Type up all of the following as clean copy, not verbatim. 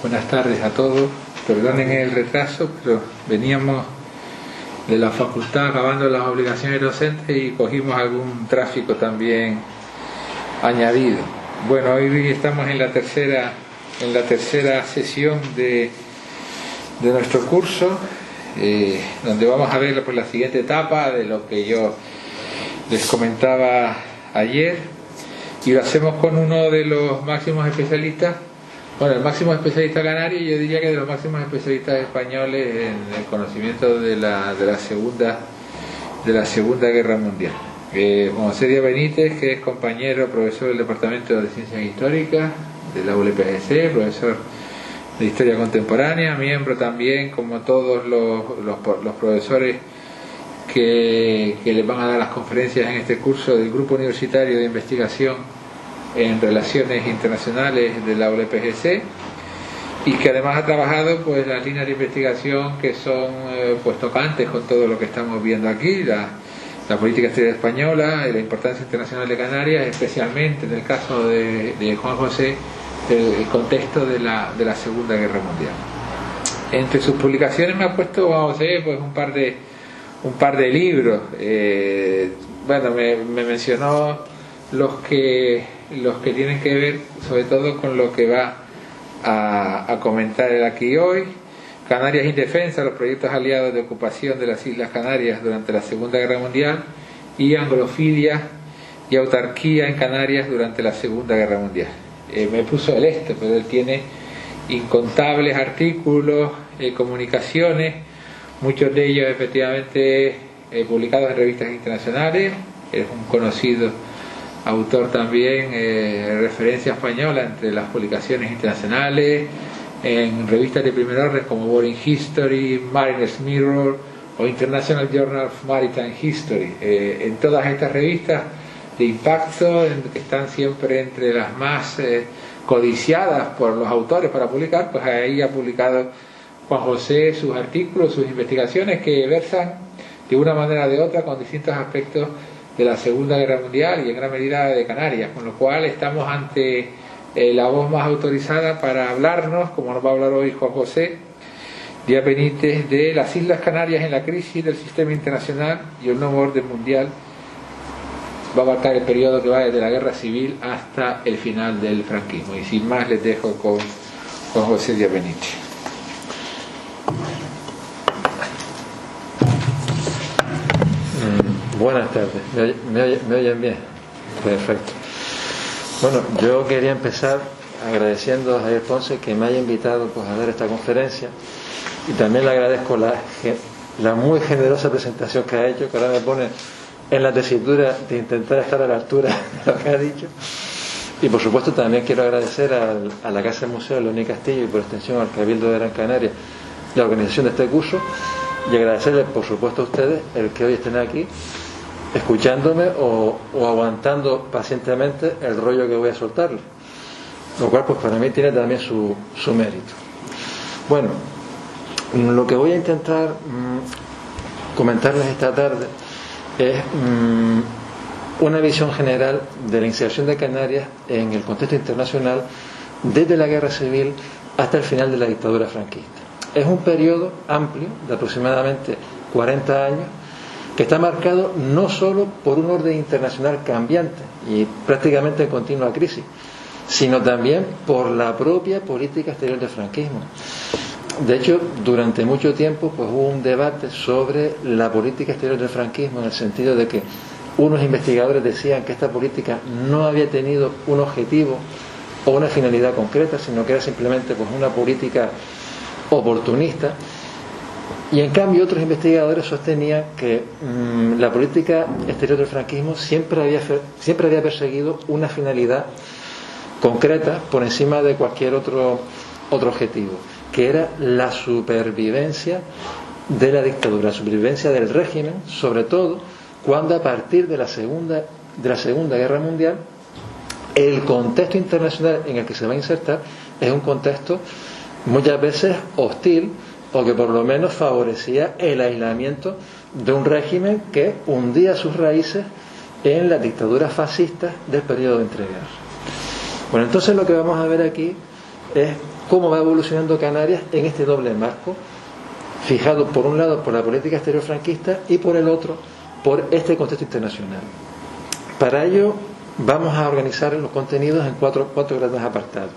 Buenas tardes a todos. Perdonen el retraso, pero veníamos de la facultad acabando las obligaciones docentes y cogimos algún tráfico también añadido. Bueno, hoy estamos en la tercera sesión de nuestro curso, donde vamos a ver la siguiente etapa de lo que yo les comentaba ayer, y lo hacemos con uno de los máximos especialistas. Bueno, el máximo especialista canario, yo diría que de los máximos especialistas españoles en el conocimiento de la Segunda Guerra Mundial. Juan José Díaz Benítez, que es compañero, profesor del Departamento de Ciencias Históricas de la ULPGC, profesor de Historia Contemporánea, miembro también, como todos los profesores que les van a dar las conferencias en este curso, del Grupo Universitario de Investigación en Relaciones Internacionales de la ULPGC, y que además ha trabajado pues las líneas de investigación que son pues tocantes con todo lo que estamos viendo aquí, la política exterior española, la importancia internacional de Canarias, especialmente en el caso de Juan José, el contexto de la Segunda Guerra Mundial. Entre sus publicaciones me ha puesto Juan José pues un par de libros. Bueno, me mencionó los que tienen que ver sobre todo con lo que va a comentar él aquí hoy: Canarias Indefensa, los proyectos aliados de ocupación de las Islas Canarias durante la Segunda Guerra Mundial, y Anglofilia y autarquía en Canarias durante la Segunda Guerra Mundial. Me puso pero él tiene incontables artículos, comunicaciones, muchos de ellos efectivamente publicados en revistas internacionales. Es un conocido autor también, referencia española entre las publicaciones internacionales, en revistas de primer orden como War in History, Mariner's Mirror o International Journal of Maritime History. En todas estas revistas de impacto, que están siempre entre las más codiciadas por los autores para publicar, pues ahí ha publicado Juan José sus artículos, sus investigaciones, que versan de una manera o de otra con distintos aspectos de la Segunda Guerra Mundial y en gran medida de Canarias, con lo cual estamos ante la voz más autorizada para hablarnos, como nos va a hablar hoy Juan José Díaz Benítez, de las Islas Canarias en la crisis del sistema internacional y el nuevo orden mundial. Va a abarcar el periodo que va desde la Guerra Civil hasta el final del franquismo. Y sin más, les dejo con Juan José Díaz Benítez. Buenas tardes, ¿me oyen bien? Perfecto. Bueno, yo quería empezar agradeciendo a Javier Ponce que me haya invitado pues a dar esta conferencia, y también le agradezco la muy generosa presentación que ha hecho, que ahora me pone en la tesitura de intentar estar a la altura de lo que ha dicho. Y por supuesto también quiero agradecer a la Casa del Museo Leoní Castillo, y por extensión al Cabildo de Gran Canaria, la organización de este curso, y agradecerles por supuesto a ustedes el que hoy estén aquí escuchándome o aguantando pacientemente el rollo que voy a soltarles, lo cual pues para mí tiene también su mérito. Bueno, lo que voy a intentar comentarles esta tarde es una visión general de la inserción de Canarias en el contexto internacional desde la Guerra Civil hasta el final de la dictadura franquista. Es un periodo amplio de aproximadamente 40 años, que está marcado no solo por un orden internacional cambiante y prácticamente en continua crisis, sino también por la propia política exterior del franquismo. De hecho, durante mucho tiempo pues hubo un debate sobre la política exterior del franquismo, en el sentido de que unos investigadores decían que esta política no había tenido un objetivo o una finalidad concreta, sino que era simplemente pues una política oportunista. Y en cambio otros investigadores sostenían que la política exterior del franquismo siempre había perseguido una finalidad concreta por encima de cualquier otro objetivo, que era la supervivencia de la dictadura, la supervivencia del régimen, sobre todo cuando a partir de la Segunda Guerra Mundial el contexto internacional en el que se va a insertar es un contexto muchas veces hostil, o que por lo menos favorecía el aislamiento de un régimen que hundía sus raíces en las dictaduras fascistas del periodo de entreguerras. Bueno, entonces lo que vamos a ver aquí es cómo va evolucionando Canarias en este doble marco, fijado por un lado por la política exterior franquista y por el otro por este contexto internacional. Para ello vamos a organizar los contenidos en cuatro grandes apartados.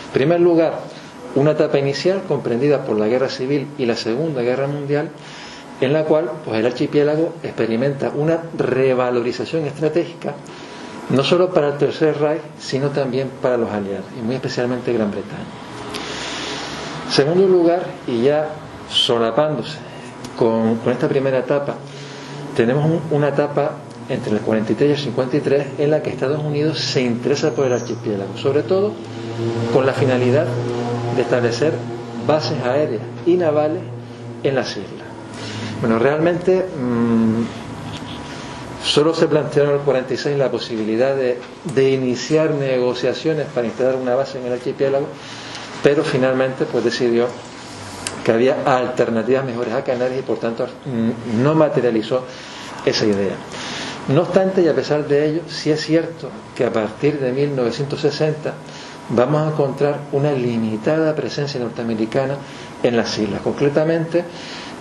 En primer lugar, una etapa inicial comprendida por la Guerra Civil y la Segunda Guerra Mundial, en la cual pues, el archipiélago experimenta una revalorización estratégica, no solo para el Tercer Reich, sino también para los aliados, y muy especialmente Gran Bretaña. En segundo lugar, y ya solapándose con esta primera etapa, tenemos una etapa entre el 43 y el 53 en la que Estados Unidos se interesa por el archipiélago, sobre todo con la finalidad de establecer bases aéreas y navales en las islas. Bueno, realmente solo se planteó en el 46 la posibilidad de iniciar negociaciones para instalar una base en el archipiélago, pero finalmente pues decidió que había alternativas mejores a Canarias y por tanto no materializó esa idea. No obstante, y a pesar de ello, sí es cierto que a partir de 1960 vamos a encontrar una limitada presencia norteamericana en las islas, concretamente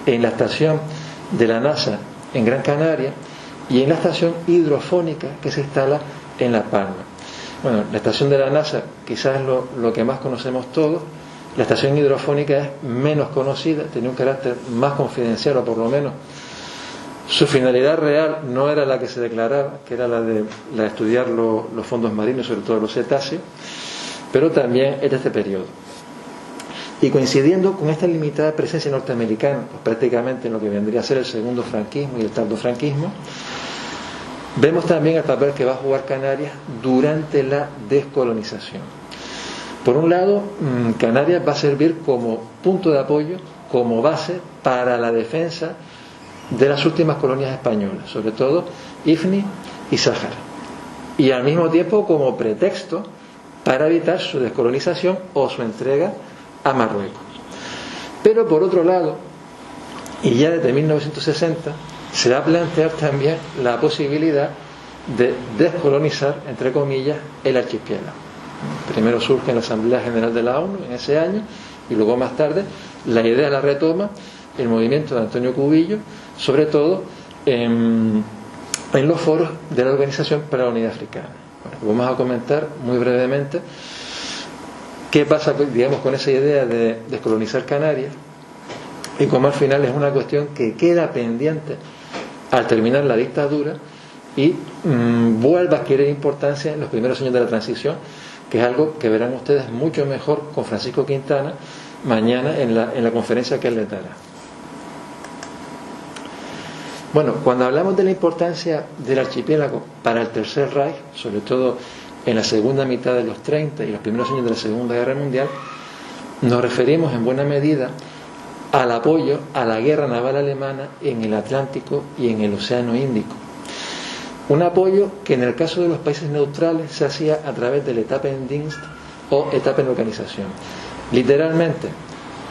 en la estación de la NASA en Gran Canaria y en la estación hidrofónica que se instala en La Palma. Bueno, la estación de la NASA quizás es lo que más conocemos todos. La estación hidrofónica es menos conocida, tenía un carácter más confidencial, o por lo menos su finalidad real no era la que se declaraba, que era la de estudiar los fondos marinos, sobre todo los cetáceos, pero también es de este periodo. Y coincidiendo con esta limitada presencia norteamericana, pues prácticamente en lo que vendría a ser el segundo franquismo y el tardofranquismo, vemos también el papel que va a jugar Canarias durante la descolonización. Por un lado, Canarias va a servir como punto de apoyo, como base para la defensa de las últimas colonias españolas, sobre todo Ifni y Sáhara, y al mismo tiempo como pretexto para evitar su descolonización o su entrega a Marruecos. Pero por otro lado, y ya desde 1960, se va a plantear también la posibilidad de descolonizar, entre comillas, el archipiélago. Primero surge en la Asamblea General de la ONU en ese año, y luego más tarde la idea la retoma el movimiento de Antonio Cubillo, sobre todo en los foros de la Organización para la Unidad Africana. Bueno, vamos a comentar muy brevemente qué pasa, digamos, con esa idea de descolonizar Canarias y cómo al final es una cuestión que queda pendiente al terminar la dictadura y vuelve a adquirir importancia en los primeros años de la transición, que es algo que verán ustedes mucho mejor con Francisco Quintana mañana en la conferencia que él les dará. Bueno, cuando hablamos de la importancia del archipiélago para el Tercer Reich, sobre todo en la segunda mitad de los 30 y los primeros años de la Segunda Guerra Mundial, nos referimos en buena medida al apoyo a la guerra naval alemana en el Atlántico y en el Océano Índico. Un apoyo que en el caso de los países neutrales se hacía a través del Etappendienst o etapa en organización. Literalmente,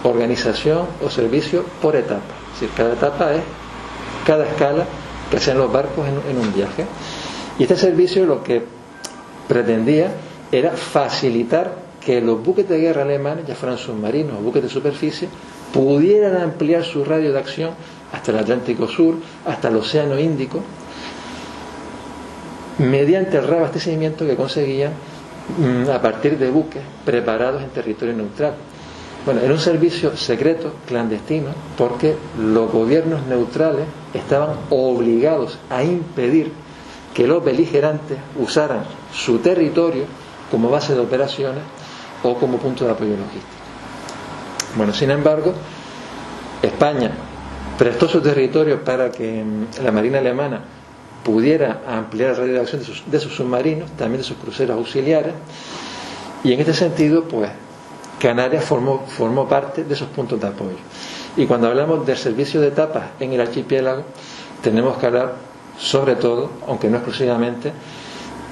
organización o servicio por etapa. Es decir, cada etapa es cada escala que hacían los barcos en un viaje. Y este servicio lo que pretendía era facilitar que los buques de guerra alemanes, ya fueran submarinos o buques de superficie, pudieran ampliar su radio de acción hasta el Atlántico Sur, hasta el Océano Índico, mediante el reabastecimiento que conseguían a partir de buques preparados en territorio neutral. Bueno, era un servicio secreto, clandestino, porque los gobiernos neutrales estaban obligados a impedir que los beligerantes usaran su territorio como base de operaciones o como punto de apoyo logístico. Bueno, sin embargo, España prestó su territorio para que la Marina alemana pudiera ampliar la radio de acción de sus submarinos, también de sus cruceros auxiliares, y en este sentido, pues, Canarias formó parte de esos puntos de apoyo. Y cuando hablamos del servicio de etapas en el archipiélago, tenemos que hablar sobre todo, aunque no exclusivamente,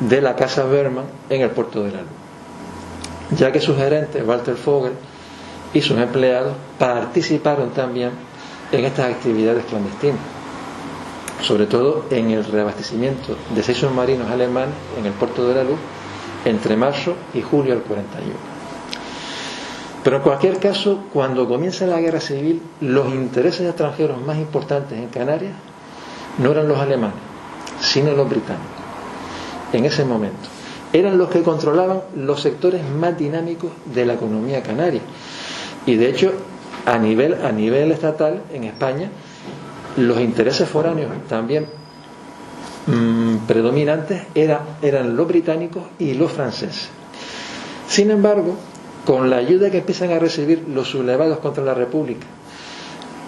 de la Casa Berman en el puerto de la Luz, ya que su gerente, Walter Vogel, y sus empleados participaron también en estas actividades clandestinas, sobre todo en el reabastecimiento de 6 submarinos alemanes en el puerto de la Luz entre marzo y julio del 41. Pero en cualquier caso, cuando comienza la guerra civil, los intereses extranjeros más importantes en Canarias no eran los alemanes, sino los británicos. En ese momento eran los que controlaban los sectores más dinámicos de la economía canaria. Y de hecho, a nivel estatal en España, los intereses foráneos también predominantes eran los británicos y los franceses. Sin embargo, con la ayuda que empiezan a recibir los sublevados contra la República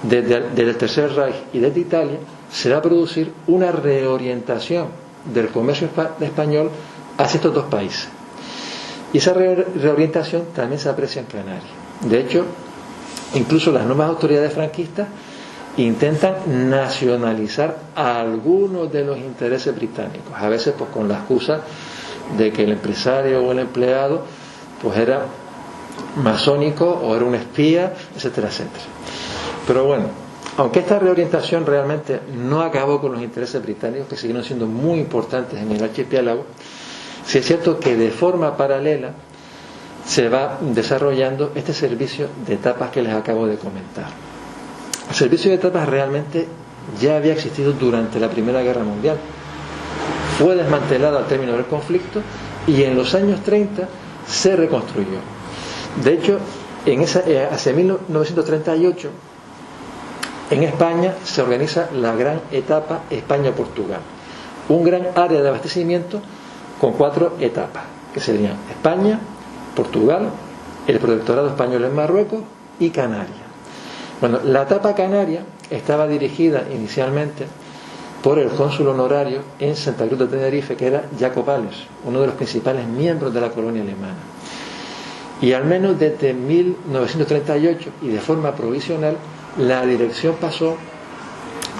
del Tercer Reich y desde Italia, se va a producir una reorientación del comercio español hacia estos dos países. Y esa reorientación también se aprecia en Canarias. De hecho, incluso las nuevas autoridades franquistas intentan nacionalizar algunos de los intereses británicos, a veces pues con la excusa de que el empresario o el empleado pues era masónico o era un espía, etcétera, etcétera. Pero bueno, aunque esta reorientación realmente no acabó con los intereses británicos, que siguieron siendo muy importantes en el archipiélago, sí es cierto que de forma paralela se va desarrollando este servicio de tapas que les acabo de comentar. El servicio de tapas realmente ya había existido durante la Primera Guerra Mundial. Fue desmantelado al término del conflicto y en los años 30 se reconstruyó. De hecho, hacia 1938, en España se organiza la gran etapa España-Portugal, un gran área de abastecimiento con 4 etapas, que serían España, Portugal, el Protectorado Español en Marruecos y Canarias. Bueno, la etapa canaria estaba dirigida inicialmente por el cónsul honorario en Santa Cruz de Tenerife, que era Jacob Ales, uno de los principales miembros de la colonia alemana. Y al menos desde 1938 y de forma provisional, la dirección pasó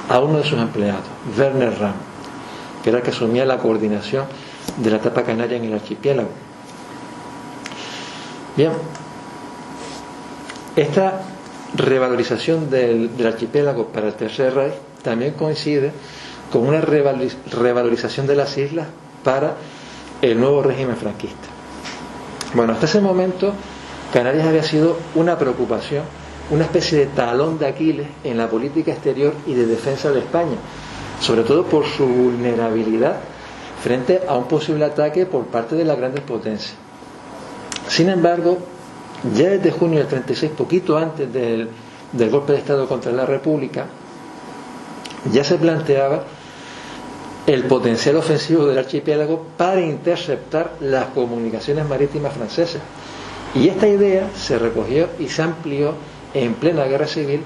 a uno de sus empleados, Werner Ramm, que era el que asumía la coordinación de la etapa canaria en el archipiélago. Bien, esta revalorización del archipiélago para el Tercer Reich también coincide con una revalorización de las islas para el nuevo régimen franquista. Bueno, hasta ese momento Canarias había sido una preocupación, una especie de talón de Aquiles en la política exterior y de defensa de España, sobre todo por su vulnerabilidad frente a un posible ataque por parte de las grandes potencias. Sin embargo, ya desde junio del 36, poquito antes del golpe de Estado contra la República, ya se planteaba el potencial ofensivo del archipiélago para interceptar las comunicaciones marítimas francesas. Y esta idea se recogió y se amplió en plena guerra civil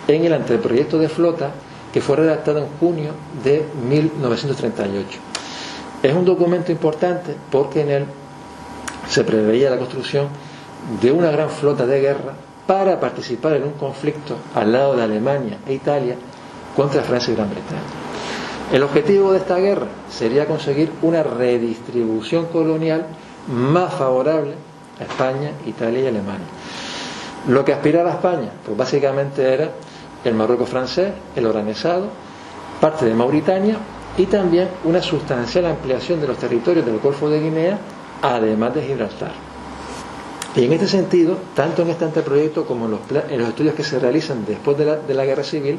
en el anteproyecto de flota que fue redactado en junio de 1938. Es un documento importante porque en él se preveía la construcción de una gran flota de guerra para participar en un conflicto al lado de Alemania e Italia contra Francia y Gran Bretaña. El objetivo de esta guerra sería conseguir una redistribución colonial más favorable a España, Italia y Alemania. Lo que aspiraba a España, pues básicamente era el Marruecos francés, el Oranesado, parte de Mauritania y también una sustancial ampliación de los territorios del Golfo de Guinea, además de Gibraltar. Y en este sentido, tanto en este anteproyecto como en los estudios que se realizan después de la guerra civil,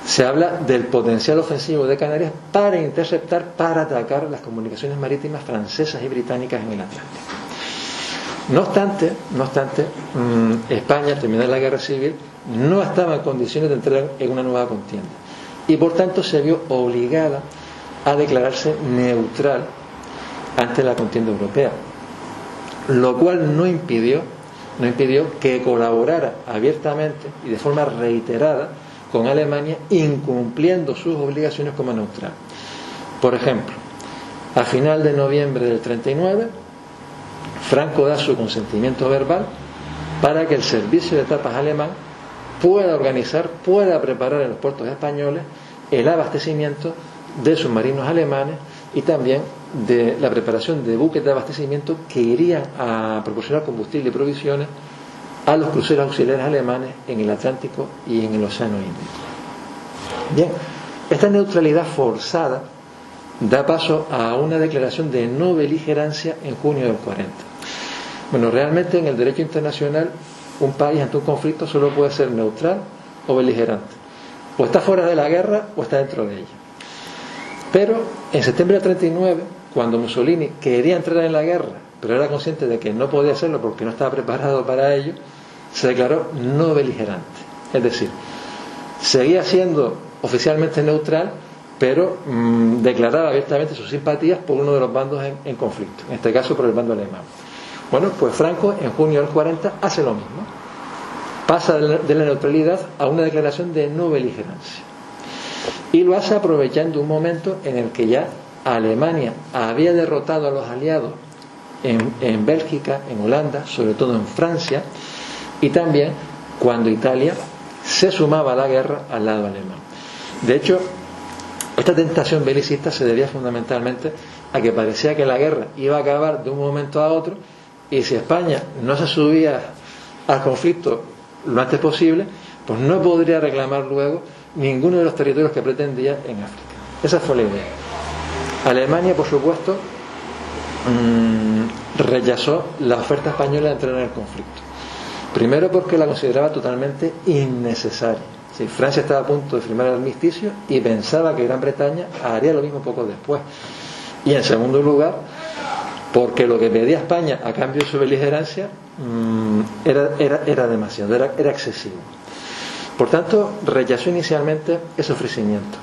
se habla del potencial ofensivo de Canarias para interceptar, para atacar las comunicaciones marítimas francesas y británicas en el Atlántico. No obstante, España, al terminar la guerra civil, no estaba en condiciones de entrar en una nueva contienda y por tanto se vio obligada a declararse neutral ante la contienda europea, lo cual no impidió que colaborara abiertamente y de forma reiterada con Alemania, incumpliendo sus obligaciones como neutral. Por ejemplo, a final de noviembre del 39, Franco da su consentimiento verbal para que el servicio de tapas alemán pueda preparar en los puertos españoles el abastecimiento de submarinos alemanes y también de la preparación de buques de abastecimiento que irían a proporcionar combustible y provisiones a los cruceros auxiliares alemanes en el Atlántico y en el Océano Índico. Bien, esta neutralidad forzada da paso a una declaración de no beligerancia en junio del 40. Bueno, realmente en el derecho internacional un país ante un conflicto solo puede ser neutral o beligerante. O está fuera de la guerra o está dentro de ella. Pero en septiembre del 39, cuando Mussolini quería entrar en la guerra, pero era consciente de que no podía hacerlo porque no estaba preparado para ello, se declaró no beligerante. Es decir, seguía siendo oficialmente neutral, pero declaraba abiertamente sus simpatías por uno de los bandos en conflicto, en este caso por el bando alemán. Bueno, pues Franco en junio del 40 hace lo mismo. Pasa de la neutralidad a una declaración de no beligerancia. Y lo hace aprovechando un momento en el que ya Alemania había derrotado a los aliados en Bélgica, en Holanda, sobre todo en Francia, y también cuando Italia se sumaba a la guerra al lado alemán. De hecho, esta tentación belicista se debía fundamentalmente a que parecía que la guerra iba a acabar de un momento a otro, y si España no se subía al conflicto lo antes posible, pues no podría reclamar luego ninguno de los territorios que pretendía en África. Esa fue la idea. Alemania, por supuesto, rechazó la oferta española de entrar en el conflicto. Primero porque la consideraba totalmente innecesaria. Sí, Francia estaba a punto de firmar el armisticio y pensaba que Gran Bretaña haría lo mismo poco después. Y en segundo lugar, porque lo que pedía España a cambio de su beligerancia era demasiado, era excesivo. Por tanto, rechazó inicialmente ese ofrecimiento,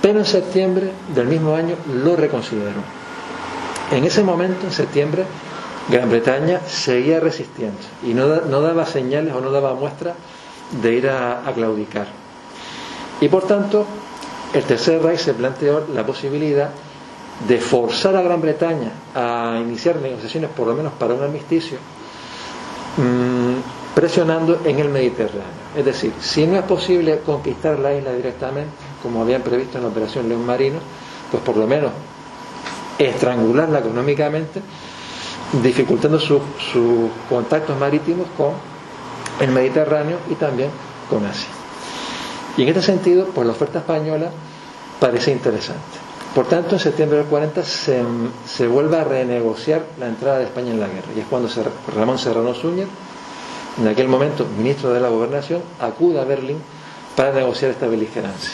pero en septiembre del mismo año lo reconsideró. En ese momento, en septiembre, Gran Bretaña seguía resistiendo y no daba señales o no daba muestras de ir a claudicar. Y por tanto, el Tercer Reich se planteó la posibilidad de forzar a Gran Bretaña a iniciar negociaciones, por lo menos para un armisticio, presionando en el Mediterráneo. Es decir, si no es posible conquistar la isla directamente, como habían previsto en la operación León Marino, pues por lo menos estrangularla económicamente, dificultando sus contactos marítimos con el Mediterráneo y también con Asia. Y en este sentido, pues la oferta española parece interesante. Por tanto, en septiembre del 40 se vuelve a renegociar la entrada de España en la guerra, y es cuando Ramón Serrano Súñez, en aquel momento ministro de la Gobernación, acude a Berlín para negociar esta beligerancia.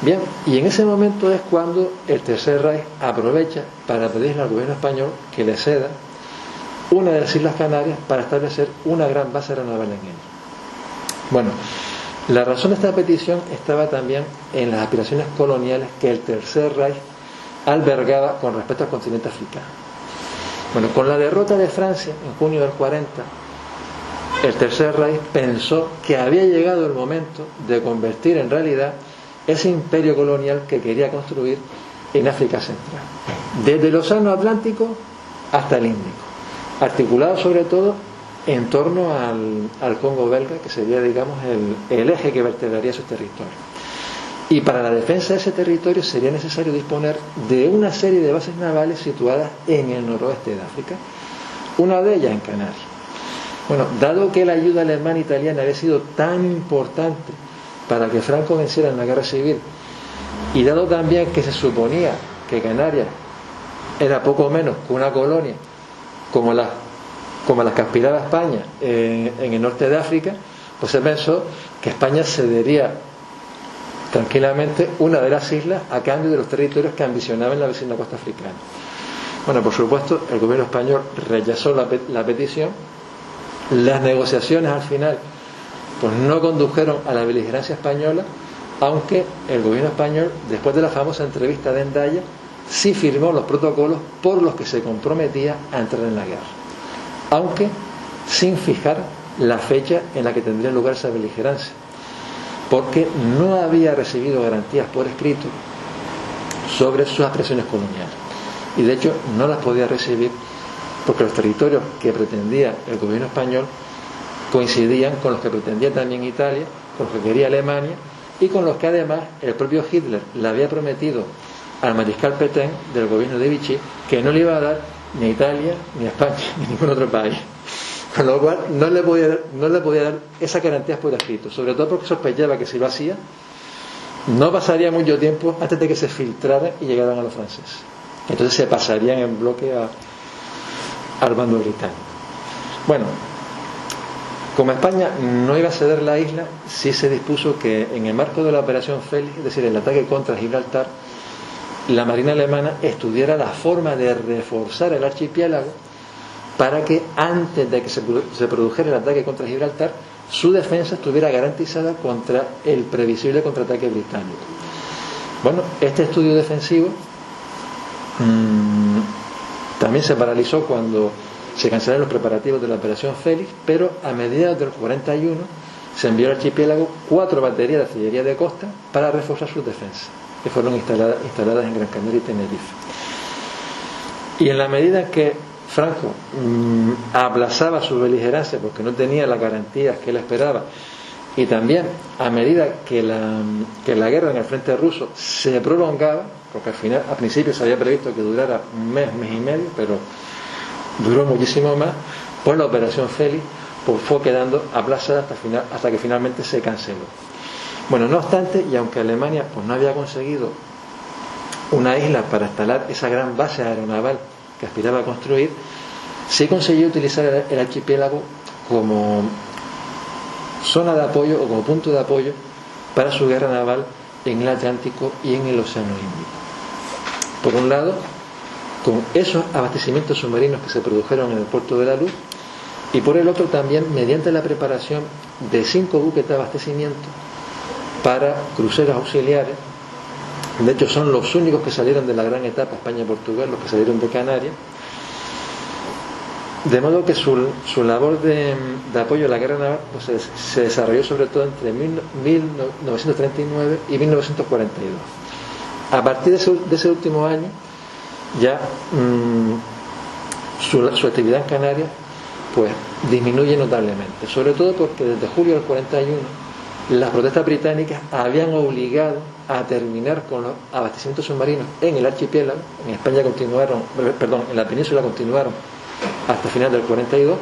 Bien, y en ese momento es cuando el Tercer Reich aprovecha para pedirle al gobierno español que le ceda una de las Islas Canarias para establecer una gran base aeronaval en ella. Bueno, la razón de esta petición estaba también en las aspiraciones coloniales que el Tercer Reich albergaba con respecto al continente africano. Bueno, con la derrota de Francia en junio del 40, el Tercer Reich pensó que había llegado el momento de convertir en realidad ese imperio colonial que quería construir en África Central, desde el Océano Atlántico hasta el Índico, articulado sobre todo en torno al Congo belga, que sería, digamos, el eje que vertebraría sus territorios. Y para la defensa de ese territorio sería necesario disponer de una serie de bases navales situadas en el noroeste de África, una de ellas en Canarias. Bueno, dado que la ayuda alemana e italiana había sido tan importante para que Franco venciera en la guerra civil, y dado también que se suponía que Canarias era poco menos que una colonia como las que aspiraba España en el norte de África, pues se pensó que España cedería tranquilamente una de las islas a cambio de los territorios que ambicionaba en la vecina costa africana. Bueno, por supuesto, el gobierno español rechazó la petición. Las negociaciones al final pues no condujeron a la beligerancia española, aunque el gobierno español, después de la famosa entrevista de Hendaya, sí firmó los protocolos por los que se comprometía a entrar en la guerra, aunque sin fijar la fecha en la que tendría lugar esa beligerancia, porque no había recibido garantías por escrito sobre sus expresiones coloniales, y de hecho no las podía recibir porque los territorios que pretendía el gobierno español coincidían con los que pretendía también Italia, con los que quería Alemania y con los que además el propio Hitler le había prometido al mariscal Pétain del gobierno de Vichy que no le iba a dar ni a Italia, ni a España, ni a ningún otro país. Con lo cual no le podía dar esas garantías por escrito, sobre todo porque sospechaba que si lo hacía no pasaría mucho tiempo antes de que se filtraran y llegaran a los franceses. Entonces se pasarían en bloque al bando británico. Bueno, como España no iba a ceder la isla, sí se dispuso que en el marco de la Operación Félix, es decir, el ataque contra Gibraltar, la Marina alemana estudiara la forma de reforzar el archipiélago para que antes de que se produjera el ataque contra Gibraltar, su defensa estuviera garantizada contra el previsible contraataque británico. Bueno, este estudio defensivo también se paralizó cuando se cancelaron los preparativos de la Operación Félix, pero a mediados del 41 se envió al archipiélago 4 baterías de artillería de costa para reforzar sus defensas, que fueron instaladas en Gran Canaria y Tenerife. Y en la medida en que Franco aplazaba su beligerancia porque no tenía las garantías que él esperaba, y también a medida que la guerra en el frente ruso se prolongaba, porque al principio se había previsto que durara un mes y medio, pero duró muchísimo más, pues la Operación Félix pues fue quedando aplazada hasta que finalmente se canceló. Bueno, no obstante, y aunque Alemania pues no había conseguido una isla para instalar esa gran base aeronaval que aspiraba a construir, sí consiguió utilizar el archipiélago como zona de apoyo o como punto de apoyo para su guerra naval en el Atlántico y en el Océano Índico. Por un lado, con esos abastecimientos submarinos que se produjeron en el puerto de la Luz, y por el otro también mediante la preparación de 5 buques de abastecimiento para cruceros auxiliares. De hecho son los únicos que salieron de la gran etapa España-Portugal, los que salieron de Canarias, de modo que su labor de apoyo a la guerra naval pues se desarrolló sobre todo entre 1939 y 1942. A partir de ese último año ya su actividad en Canarias pues disminuye notablemente, sobre todo porque desde julio del 41 las protestas británicas habían obligado a terminar con los abastecimientos submarinos en el archipiélago. En España en la península continuaron hasta final del 42,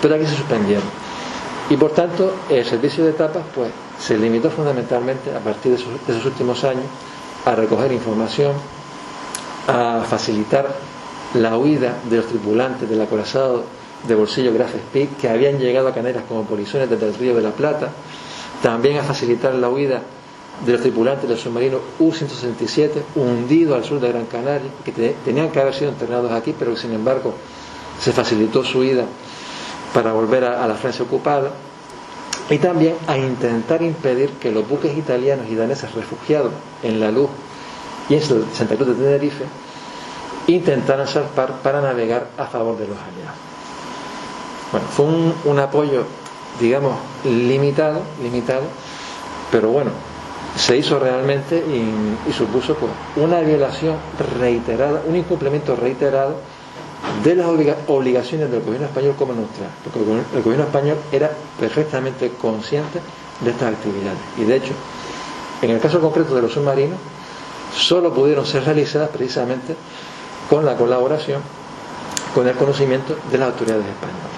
pero aquí se suspendieron, y por tanto el servicio de tapas pues se limitó fundamentalmente a partir de esos últimos años a recoger información, a facilitar la huida de los tripulantes del acorazado de bolsillo Graf Spee que habían llegado a Canarias como polizones desde el Río de la Plata, también a facilitar la huida de los tripulantes del submarino U-167 hundido al sur de Gran Canaria, que tenían que haber sido internados aquí, pero sin embargo se facilitó su huida para volver a la Francia ocupada, y también a intentar impedir que los buques italianos y daneses refugiados en La Luz y en Santa Cruz de Tenerife intentaran zarpar para navegar a favor de los aliados. Bueno, fue un apoyo, digamos, limitado, pero bueno, se hizo realmente y supuso pues una violación reiterada, un incumplimiento reiterado de las obligaciones del gobierno español como neutral, porque el gobierno español era perfectamente consciente de estas actividades, y de hecho en el caso concreto de los submarinos solo pudieron ser realizadas precisamente con la colaboración, con el conocimiento de las autoridades españolas.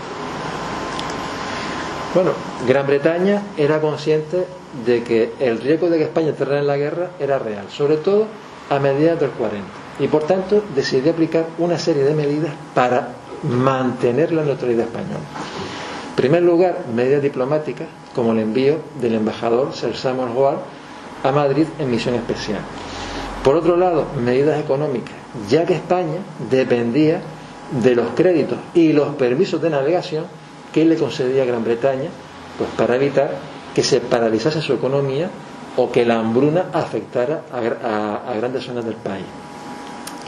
Bueno, Gran Bretaña era consciente de que el riesgo de que España entrara en la guerra era real, sobre todo a mediados del 40, y por tanto decidió aplicar una serie de medidas para mantener la neutralidad española. En primer lugar, medidas diplomáticas, como el envío del embajador Sir Samuel Hoare a Madrid en misión especial. Por otro lado, medidas económicas, ya que España dependía de los créditos y los permisos de navegación que le concedía Gran Bretaña, pues para evitar que se paralizase su economía o que la hambruna afectara a grandes zonas del país.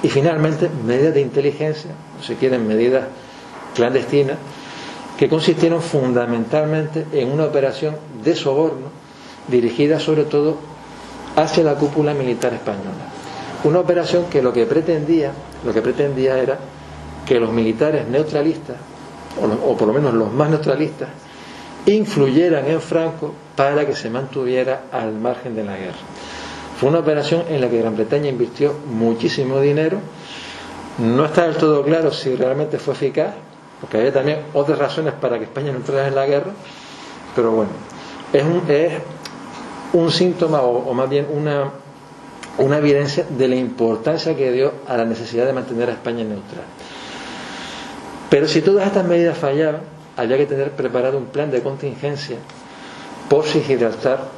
Y finalmente, medidas de inteligencia, o si quieren, medidas clandestinas, que consistieron fundamentalmente en una operación de soborno dirigida sobre todo hacia la cúpula militar española. Una operación que lo que pretendía era que los militares neutralistas, o por lo menos los más neutralistas, influyeran en Franco para que se mantuviera al margen de la guerra. Fue una operación en la que Gran Bretaña invirtió muchísimo dinero. No está del todo claro si realmente fue eficaz, porque había también otras razones para que España no entrara en la guerra, pero bueno, es un síntoma o más bien una evidencia de la importancia que dio a la necesidad de mantener a España neutral. Pero si todas estas medidas fallaban, había que tener preparado un plan de contingencia por si Gibraltar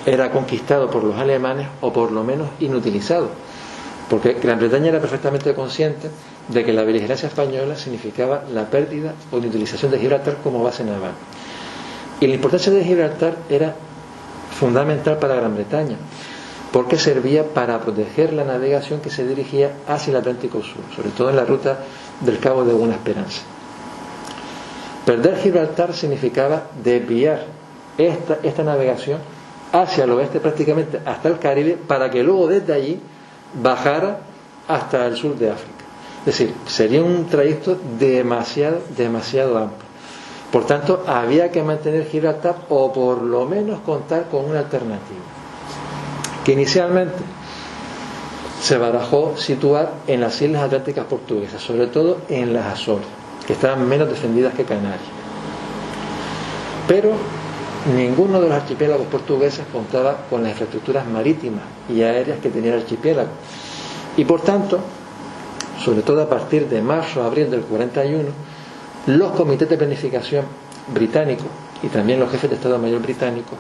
era conquistado por los alemanes o por lo menos inutilizado, porque Gran Bretaña era perfectamente consciente de que la beligerancia española significaba la pérdida o inutilización de Gibraltar como base naval. Y la importancia de Gibraltar era fundamental para Gran Bretaña, porque servía para proteger la navegación que se dirigía hacia el Atlántico Sur, sobre todo en la ruta del Cabo de Buena Esperanza. Perder Gibraltar significaba desviar esta navegación hacia el oeste, prácticamente hasta el Caribe, para que luego desde allí bajara hasta el sur de África. Es decir, sería un trayecto demasiado amplio. Por tanto, había que mantener Gibraltar o por lo menos contar con una alternativa, que inicialmente se barajó situar en las islas atlánticas portuguesas, sobre todo en las Azores, que estaban menos defendidas que Canarias. Pero ninguno de los archipiélagos portugueses contaba con las infraestructuras marítimas y aéreas que tenía el archipiélago. Y por tanto, sobre todo a partir de marzo-abril del 41, los comités de planificación británicos y también los jefes de Estado Mayor británicos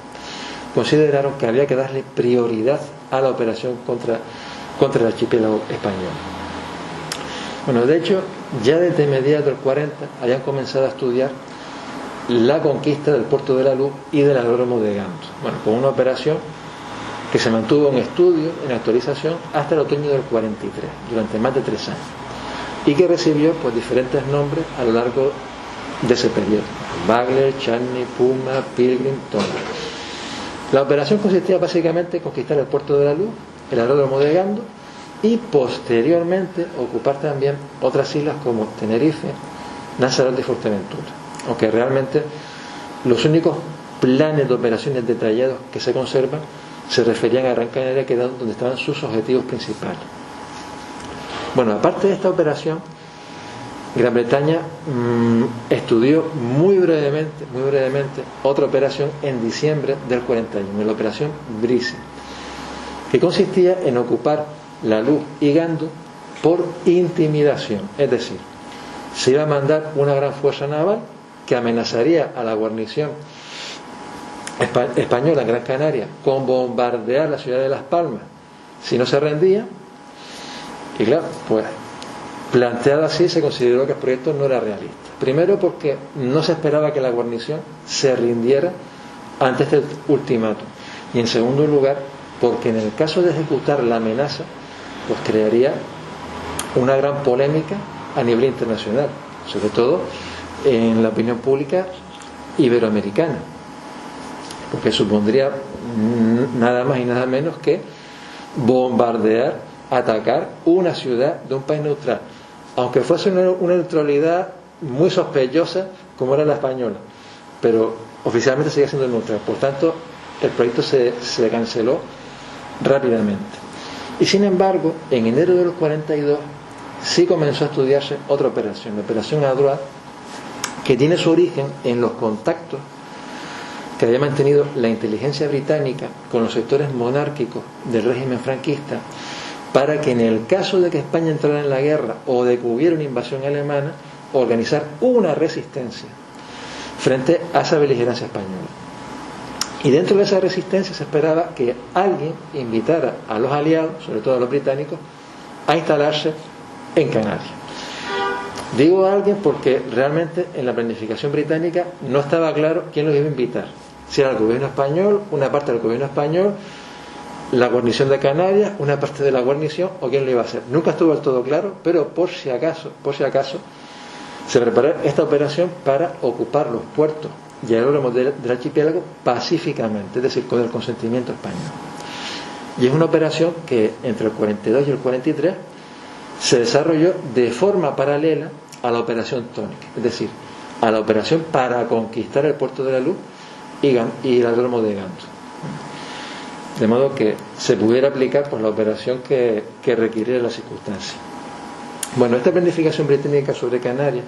consideraron que había que darle prioridad a la operación contra el archipiélago español. Bueno, de hecho, ya desde mediados del 40 habían comenzado a estudiar la conquista del Puerto de la Luz y del aeródromo de Gando. Bueno, con una operación que se mantuvo en estudio, en actualización, hasta el otoño del 43, durante más de 3 años, y que recibió pues diferentes nombres a lo largo de ese periodo: Bagler, Charney, Puma, Pilgrim, Tonga. La operación consistía básicamente en conquistar el Puerto de la Luz, el aeródromo de Gando, y posteriormente ocupar también otras islas como Tenerife, Lanzarote y Fuerteventura, aunque realmente los únicos planes de operaciones detallados que se conservan se referían a Gran Canaria, que era donde estaban sus objetivos principales. Bueno, aparte de esta operación, Gran Bretaña estudió muy brevemente otra operación en diciembre del 41, la operación Breezy, que consistía en ocupar La Luz y Gando por intimidación. Es decir, se iba a mandar una gran fuerza naval que amenazaría a la guarnición española en Gran Canaria con bombardear la ciudad de Las Palmas si no se rendía. Y claro, pues planteado así, se consideró que el proyecto no era realista. Primero, porque no se esperaba que la guarnición se rindiera ante este ultimátum, y en segundo lugar, porque en el caso de ejecutar la amenaza, pues crearía una gran polémica a nivel internacional, sobre todo en la opinión pública iberoamericana, porque supondría nada más y nada menos que bombardear, atacar una ciudad de un país neutral, aunque fuese una neutralidad muy sospechosa como era la española, pero oficialmente seguía siendo neutral. Por tanto, el proyecto se canceló rápidamente. Y sin embargo, en enero del 42 sí comenzó a estudiarse otra operación, la operación Adroit, que tiene su origen en los contactos que había mantenido la inteligencia británica con los sectores monárquicos del régimen franquista, para que en el caso de que España entrara en la guerra o de que hubiera una invasión alemana, organizar una resistencia frente a esa beligerancia española. Y dentro de esa resistencia se esperaba que alguien invitara a los aliados, sobre todo a los británicos, a instalarse en Canarias. Digo a alguien porque realmente en la planificación británica no estaba claro quién los iba a invitar. Si era el gobierno español, una parte del gobierno español, la guarnición de Canarias, una parte de la guarnición, o quién lo iba a hacer. Nunca estuvo del todo claro, pero por si acaso se preparó esta operación para ocupar los puertos y aeródromos del archipiélago pacíficamente, es decir, con el consentimiento español. Y es una operación que entre el 42 y el 43 se desarrolló de forma paralela a la operación Tonic, es decir, a la operación para conquistar el Puerto de la Luz y el aeródromo de Gando, de modo que se pudiera aplicar pues la operación que requiriera la circunstancia. Bueno, esta planificación británica sobre Canarias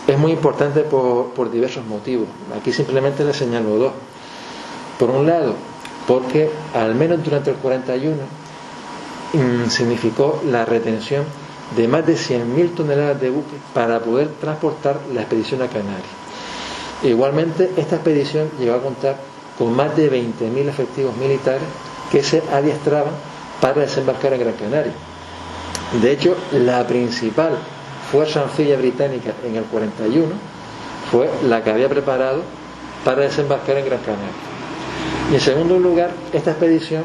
es muy importante por diversos motivos. Aquí simplemente le señalo dos. Por un lado, porque al menos durante el 41 significó la retención de más de 100.000 toneladas de buques para poder transportar la expedición a Canarias. Igualmente, esta expedición llegó a contar con más de 20.000 efectivos militares que se adiestraban para desembarcar en Gran Canaria. De hecho, la principal fuerza anfibia británica en el 41 fue la que había preparado para desembarcar en Gran Canaria. Y en segundo lugar, esta expedición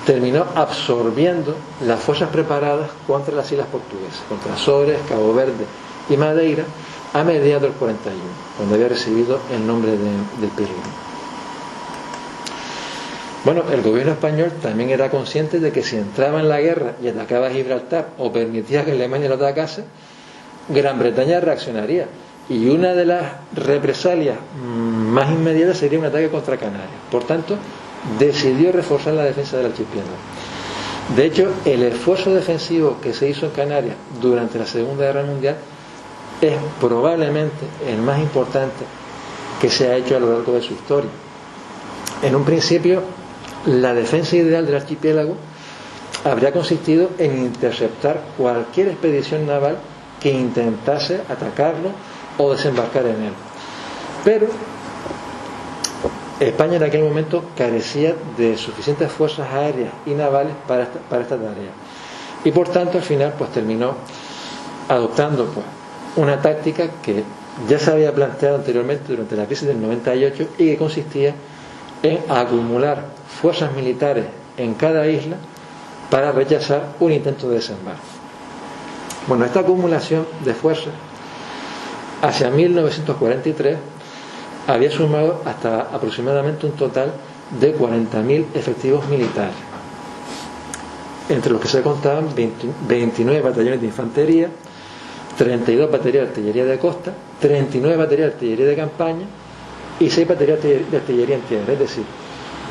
terminó absorbiendo las fuerzas preparadas contra las islas portuguesas, contra Azores, Cabo Verde y Madeira, a mediados del 41, cuando había recibido el nombre del Pirrón. Bueno, el gobierno español también era consciente de que si entraba en la guerra y atacaba Gibraltar o permitía que Alemania lo atacase, Gran Bretaña reaccionaría. Y una de las represalias más inmediatas sería un ataque contra Canarias. Por tanto, decidió reforzar la defensa del archipiélago. De hecho, el esfuerzo defensivo que se hizo en Canarias durante la Segunda Guerra Mundial es probablemente el más importante que se ha hecho a lo largo de su historia. En un principio, la defensa ideal del archipiélago habría consistido en interceptar cualquier expedición naval que intentase atacarlo o desembarcar en él. Pero España en aquel momento carecía de suficientes fuerzas aéreas y navales para esta tarea. Y por tanto, al final, pues terminó adoptando una táctica que ya se había planteado anteriormente durante la crisis del 98 y que consistía en acumular fuerzas militares en cada isla para rechazar un intento de desembarco. Bueno, esta acumulación de fuerzas hacia 1943 había sumado hasta aproximadamente un total de 40.000 efectivos militares, entre los que se contaban 29 batallones de infantería, 32 baterías de artillería de costa, 39 baterías de artillería de campaña y 6 baterías de artillería en tierra, es decir,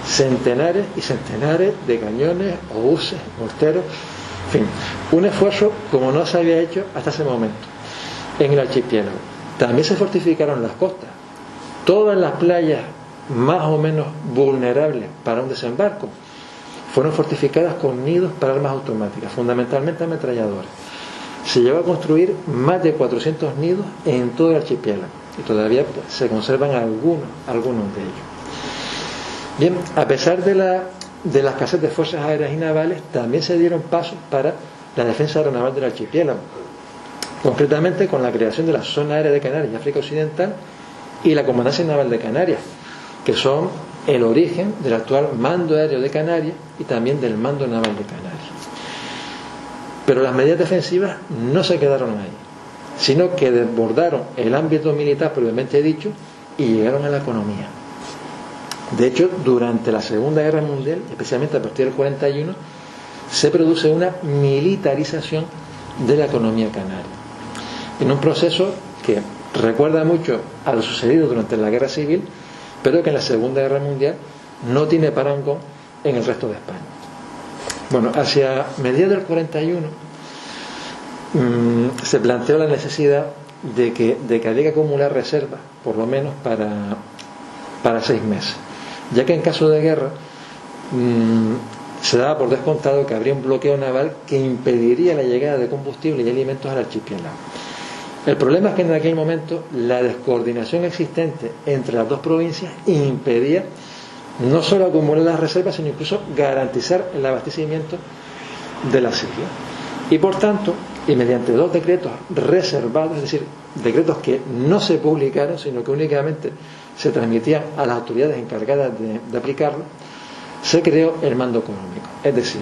centenares y centenares de cañones, obuses, morteros, en fin, un esfuerzo como no se había hecho hasta ese momento en el archipiélago. También se fortificaron las costas. Todas las playas más o menos vulnerables para un desembarco fueron fortificadas con nidos para armas automáticas, fundamentalmente ametralladoras. Se llegó a construir más de 400 nidos en todo el archipiélago y todavía se conservan algunos de ellos. Bien, a pesar de la escasez de fuerzas aéreas y navales, también se dieron pasos para la defensa aeronaval del archipiélago, concretamente con la creación de la Zona Aérea de Canarias y África Occidental y la Comandancia Naval de Canarias, que son el origen del actual Mando Aéreo de Canarias y también del Mando Naval de Canarias. Pero las medidas defensivas no se quedaron ahí, sino que desbordaron el ámbito militar propiamente dicho y llegaron a la economía. De hecho, durante la Segunda Guerra Mundial, especialmente a partir del 41, se produce una militarización de la economía canaria, en un proceso que recuerda mucho a lo sucedido durante la Guerra Civil, pero que en la Segunda Guerra Mundial no tiene parangón en el resto de España. Bueno, hacia mediados del 41 se planteó la necesidad de que había que acumular reservas, por lo menos para 6 meses, ya que en caso de guerra se daba por descontado que habría un bloqueo naval que impediría la llegada de combustible y alimentos al archipiélago. El problema es que en aquel momento la descoordinación existente entre las dos provincias impedía no solo acumular las reservas, sino incluso garantizar el abastecimiento de las islas. Y por tanto, y mediante 2 decretos reservados, es decir, decretos que no se publicaron, sino que únicamente se transmitían a las autoridades encargadas de aplicarlo, se creó el mando económico. Es decir,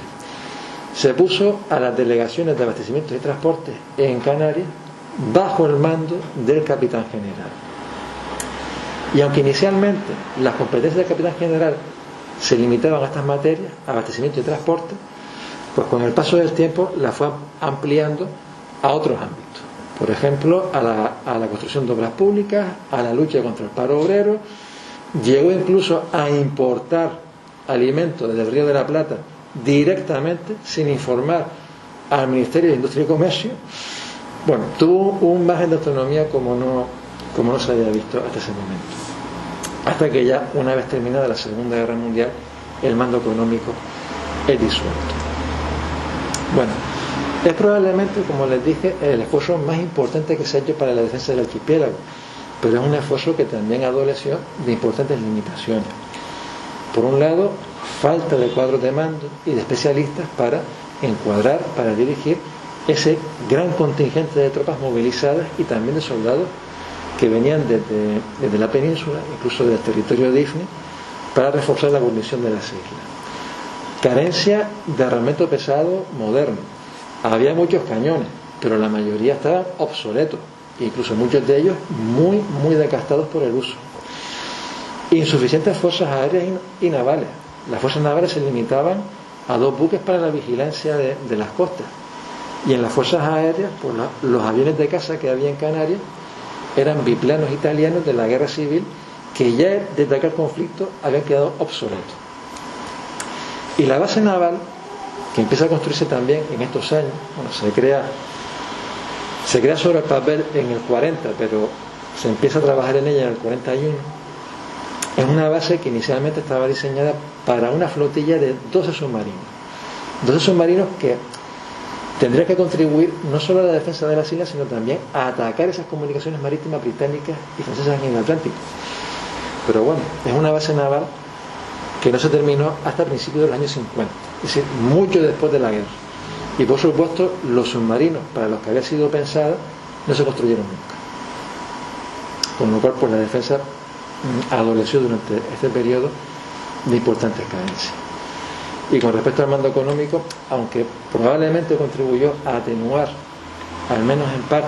se puso a las delegaciones de abastecimiento y transporte en Canarias bajo el mando del capitán general. Y aunque inicialmente las competencias del capitán general se limitaban a estas materias, abastecimiento y transporte, pues con el paso del tiempo las fue ampliando a otros ámbitos. Por ejemplo, a la construcción de obras públicas, a la lucha contra el paro obrero, llegó incluso a importar alimentos desde el Río de la Plata directamente, sin informar al Ministerio de Industria y Comercio. Bueno, tuvo un margen de autonomía como no se había visto hasta ese momento. Hasta que ya, una vez terminada la Segunda Guerra Mundial, el mando económico es disuelto. Bueno, Es probablemente, como les dije, el esfuerzo más importante que se ha hecho para la defensa del archipiélago, pero es un esfuerzo que también adoleció de importantes limitaciones. Por un lado, falta de cuadros de mando y de especialistas para encuadrar, para dirigir ese gran contingente de tropas movilizadas y también de soldados que venían desde la península, incluso del territorio de Ifni, para reforzar la guarnición de las islas. Carencia de armamento pesado moderno. Había muchos cañones, pero la mayoría estaban obsoletos, incluso muchos de ellos muy desgastados por el uso. Insuficientes fuerzas aéreas y navales. Las fuerzas navales se limitaban a 2 buques para la vigilancia de las costas, y en las fuerzas aéreas, pues los aviones de caza que había en Canarias eran biplanos italianos de la guerra civil que ya desde aquel conflicto habían quedado obsoletos. Y la base naval, que empieza a construirse también en estos años, bueno, se crea sobre el papel en el 40, pero se empieza a trabajar en ella en el 41, es una base que inicialmente estaba diseñada para una flotilla de 12 submarinos. 12 submarinos que tendrían que contribuir no solo a la defensa de las islas, sino también a atacar esas comunicaciones marítimas británicas y francesas en el Atlántico. Pero bueno, es una base naval que no se terminó hasta principios de los años 50, es decir, mucho después de la guerra. Y por supuesto, los submarinos para los que había sido pensada no se construyeron nunca. Con lo cual, pues la defensa adoleció durante este periodo de importantes carencias. Y con respecto al mando económico, aunque probablemente contribuyó a atenuar, al menos en parte,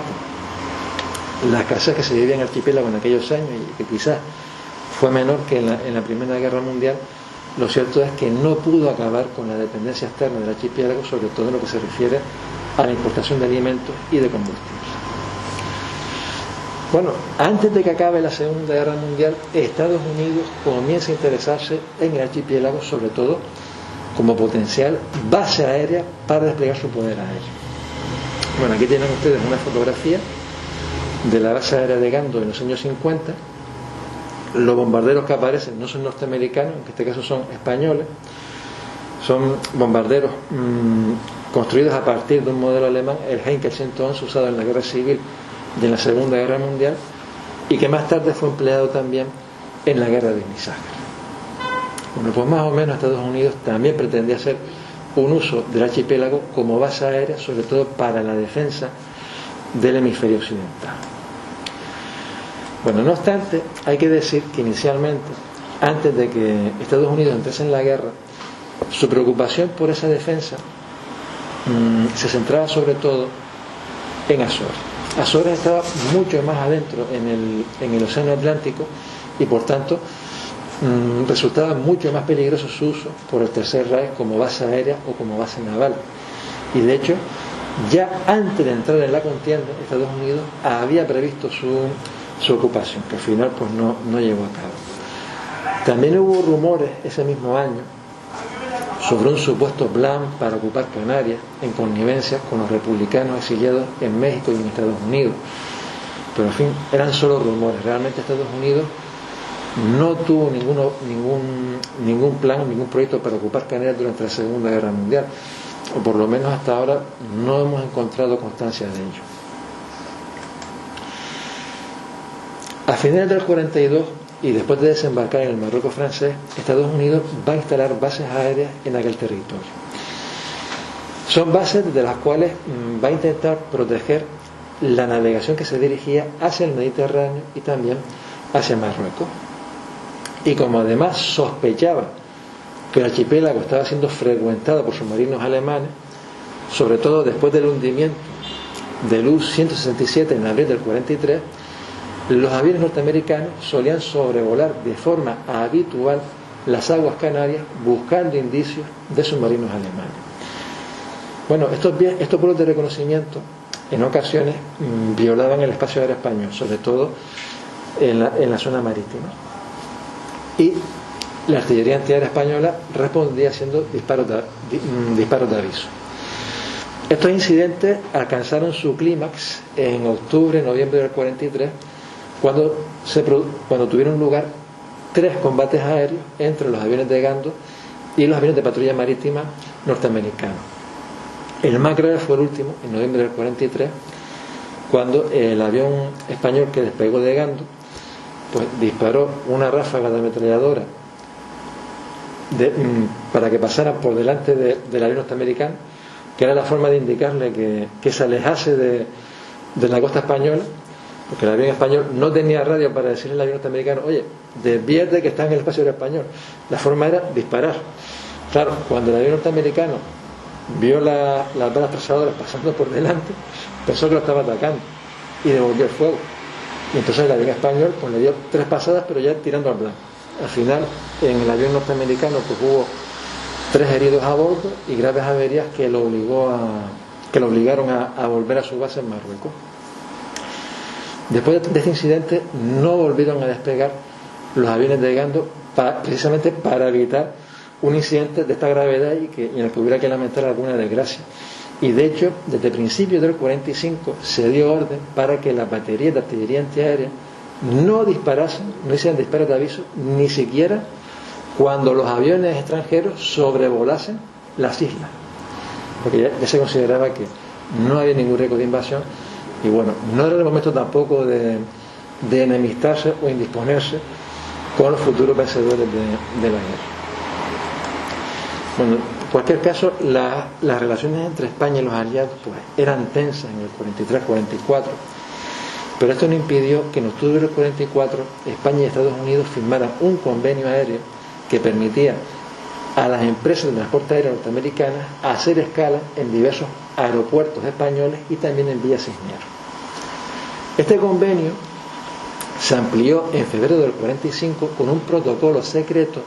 la escasez que se vivía en el archipiélago en aquellos años y que quizás fue menor que en la Primera Guerra Mundial, lo cierto es que no pudo acabar con la dependencia externa del archipiélago, sobre todo en lo que se refiere a la importación de alimentos y de combustibles. Bueno, antes de que acabe la Segunda Guerra Mundial, Estados Unidos comienza a interesarse en el archipiélago, sobre todo como potencial base aérea para desplegar su poder aéreo. Bueno, aquí tienen ustedes una fotografía de la base aérea de Gando en los años 50. Los bombarderos que aparecen no son norteamericanos, en este caso son españoles. Son bombarderos construidos a partir de un modelo alemán, el Heinkel 111, usado en la guerra civil de la Segunda Guerra Mundial, y que más tarde fue empleado también en la guerra de Nizájar. Bueno, pues más o menos Estados Unidos también pretendía hacer un uso del archipiélago como base aérea, sobre todo para la defensa del hemisferio occidental. Bueno, no obstante, hay que decir que inicialmente, antes de que Estados Unidos entrase en la guerra, su preocupación por esa defensa se centraba sobre todo en Azores. Azores estaba mucho más adentro en el Océano Atlántico y por tanto resultaba mucho más peligroso su uso por el Tercer Reich como base aérea o como base naval. Y de hecho, ya antes de entrar en la contienda, Estados Unidos había previsto su ocupación, que al final pues no llevó a cabo. También hubo rumores ese mismo año sobre un supuesto plan para ocupar Canarias en connivencia con los republicanos exiliados en México y en Estados Unidos, pero en fin, eran solo rumores. Realmente Estados Unidos no tuvo ningún plan, ningún proyecto para ocupar Canarias durante la Segunda Guerra Mundial, o por lo menos hasta ahora no hemos encontrado constancia de ello. A finales del 42 y después de desembarcar en el Marruecos francés, Estados Unidos va a instalar bases aéreas en aquel territorio. Son bases desde las cuales va a intentar proteger la navegación que se dirigía hacia el Mediterráneo y también hacia Marruecos. Y como además sospechaba que el archipiélago estaba siendo frecuentado por submarinos alemanes, sobre todo después del hundimiento del U-167 en abril del 43, los aviones norteamericanos solían sobrevolar de forma habitual las aguas canarias buscando indicios de submarinos alemanes. Bueno, estos vuelos de reconocimiento en ocasiones violaban el espacio aéreo español, sobre todo en la zona marítima. Y la artillería antiaérea española respondía haciendo disparos de aviso. Estos incidentes alcanzaron su clímax en octubre, noviembre del 43, cuando tuvieron lugar 3 combates aéreos entre los aviones de Gando y los aviones de patrulla marítima norteamericanos. El más grave fue el último, en noviembre del 43, cuando el avión español que despegó de Gando pues disparó una ráfaga de ametralladora para que pasaran por delante del avión norteamericano, que era la forma de indicarle que se alejase de la costa española, porque el avión español no tenía radio para decirle al avión norteamericano: oye, desvíate que está en el espacio aéreo español. La forma era disparar. Claro, cuando el avión norteamericano vio las balas trazadoras pasando por delante, pensó que lo estaba atacando y devolvió el fuego. Y entonces el avión español pues le dio 3 pasadas, pero ya tirando al blanco. Al final, en el avión norteamericano pues hubo 3 heridos a bordo y graves averías que lo obligaron a volver a su base en Marruecos. Después de este incidente no volvieron a despegar los aviones de Gando precisamente para evitar un incidente de esta gravedad y en el que hubiera que lamentar alguna desgracia. Y de hecho, desde principios del 45 se dio orden para que las baterías de artillería antiaérea no disparasen, no hicieran disparos de aviso, ni siquiera cuando los aviones extranjeros sobrevolasen las islas, porque ya se consideraba que no había ningún riesgo de invasión. Y bueno, no era el momento tampoco de enemistarse o indisponerse con los futuros vencedores de la guerra. Bueno, en cualquier caso, las relaciones entre España y los aliados pues eran tensas en el 43-44, pero esto no impidió que en octubre del 44 España y Estados Unidos firmaran un convenio aéreo que permitía a las empresas de transporte aéreo norteamericanas hacer escala en diversos aeropuertos españoles y también en Villa Cisneros. Este convenio se amplió en febrero del 45 con un protocolo secreto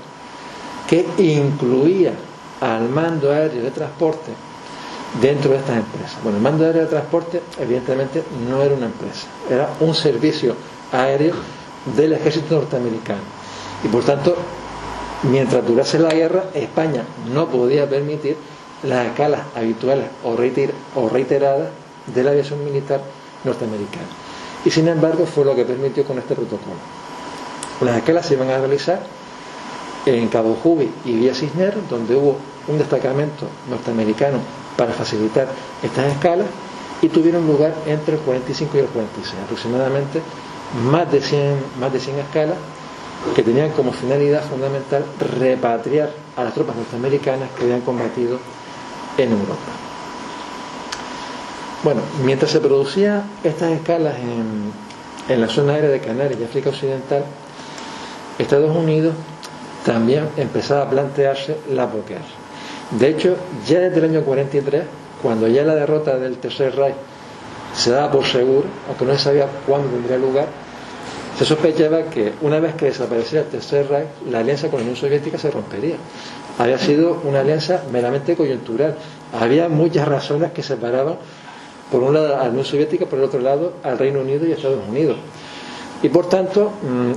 que incluía al mando aéreo de transporte dentro de estas empresas. Bueno, el mando aéreo de transporte evidentemente no era una empresa, era un servicio aéreo del ejército norteamericano y por tanto, mientras durase la guerra, España no podía permitir las escalas habituales o reiteradas de la aviación militar norteamericana. Y sin embargo fue lo que permitió con este protocolo. Las escalas se iban a realizar en Cabo Jubi y Villa Cisneros, donde hubo un destacamento norteamericano para facilitar estas escalas, y tuvieron lugar entre el 45 y el 46, aproximadamente más de 100 escalas que tenían como finalidad fundamental repatriar a las tropas norteamericanas que habían combatido en Europa. Bueno, mientras se producían estas escalas en la zona aérea de Canarias y África Occidental, Estados Unidos también empezaba a plantearse la posguerra. De hecho, ya desde el año 43, cuando ya la derrota del Tercer Reich se daba por seguro, aunque no se sabía cuándo tendría lugar, se sospechaba que una vez que desapareciera el Tercer Reich, la alianza con la Unión Soviética se rompería. Había sido una alianza meramente coyuntural. Había muchas razones que separaban, por un lado, a la Unión Soviética, por el otro lado, al Reino Unido y a Estados Unidos. Y por tanto,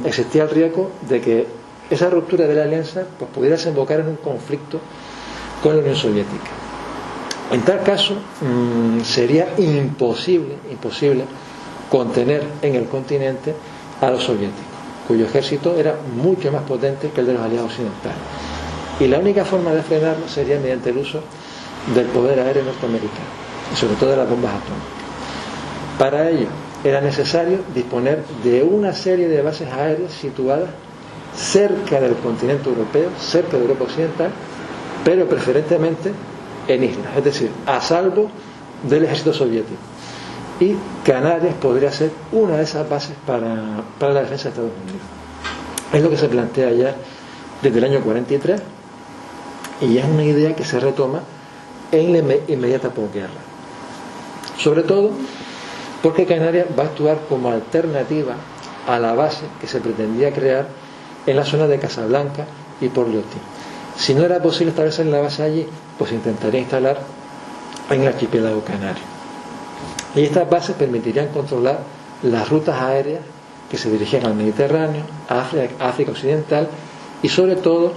existía el riesgo de que esa ruptura de la alianza pues, pudiera desembocar en un conflicto con la Unión Soviética. En tal caso, sería imposible contener en el continente a los soviéticos, cuyo ejército era mucho más potente que el de los aliados occidentales. Y la única forma de frenarlo sería mediante el uso del poder aéreo norteamericano, y sobre todo de las bombas atómicas. Para ello, era necesario disponer de una serie de bases aéreas situadas cerca del continente europeo, cerca de Europa Occidental, pero preferentemente en islas, es decir, a salvo del ejército soviético. Y Canarias podría ser una de esas bases para la defensa de Estados Unidos. Es lo que se plantea ya desde el año 43 y ya es una idea que se retoma en la inmediata posguerra. Sobre todo porque Canarias va a actuar como alternativa a la base que se pretendía crear en la zona de Casablanca y Port-Lyotin. Si no era posible establecer la base allí, pues intentaría instalar en el archipiélago canario. Y estas bases permitirían controlar las rutas aéreas que se dirigían al Mediterráneo, a África Occidental y sobre todo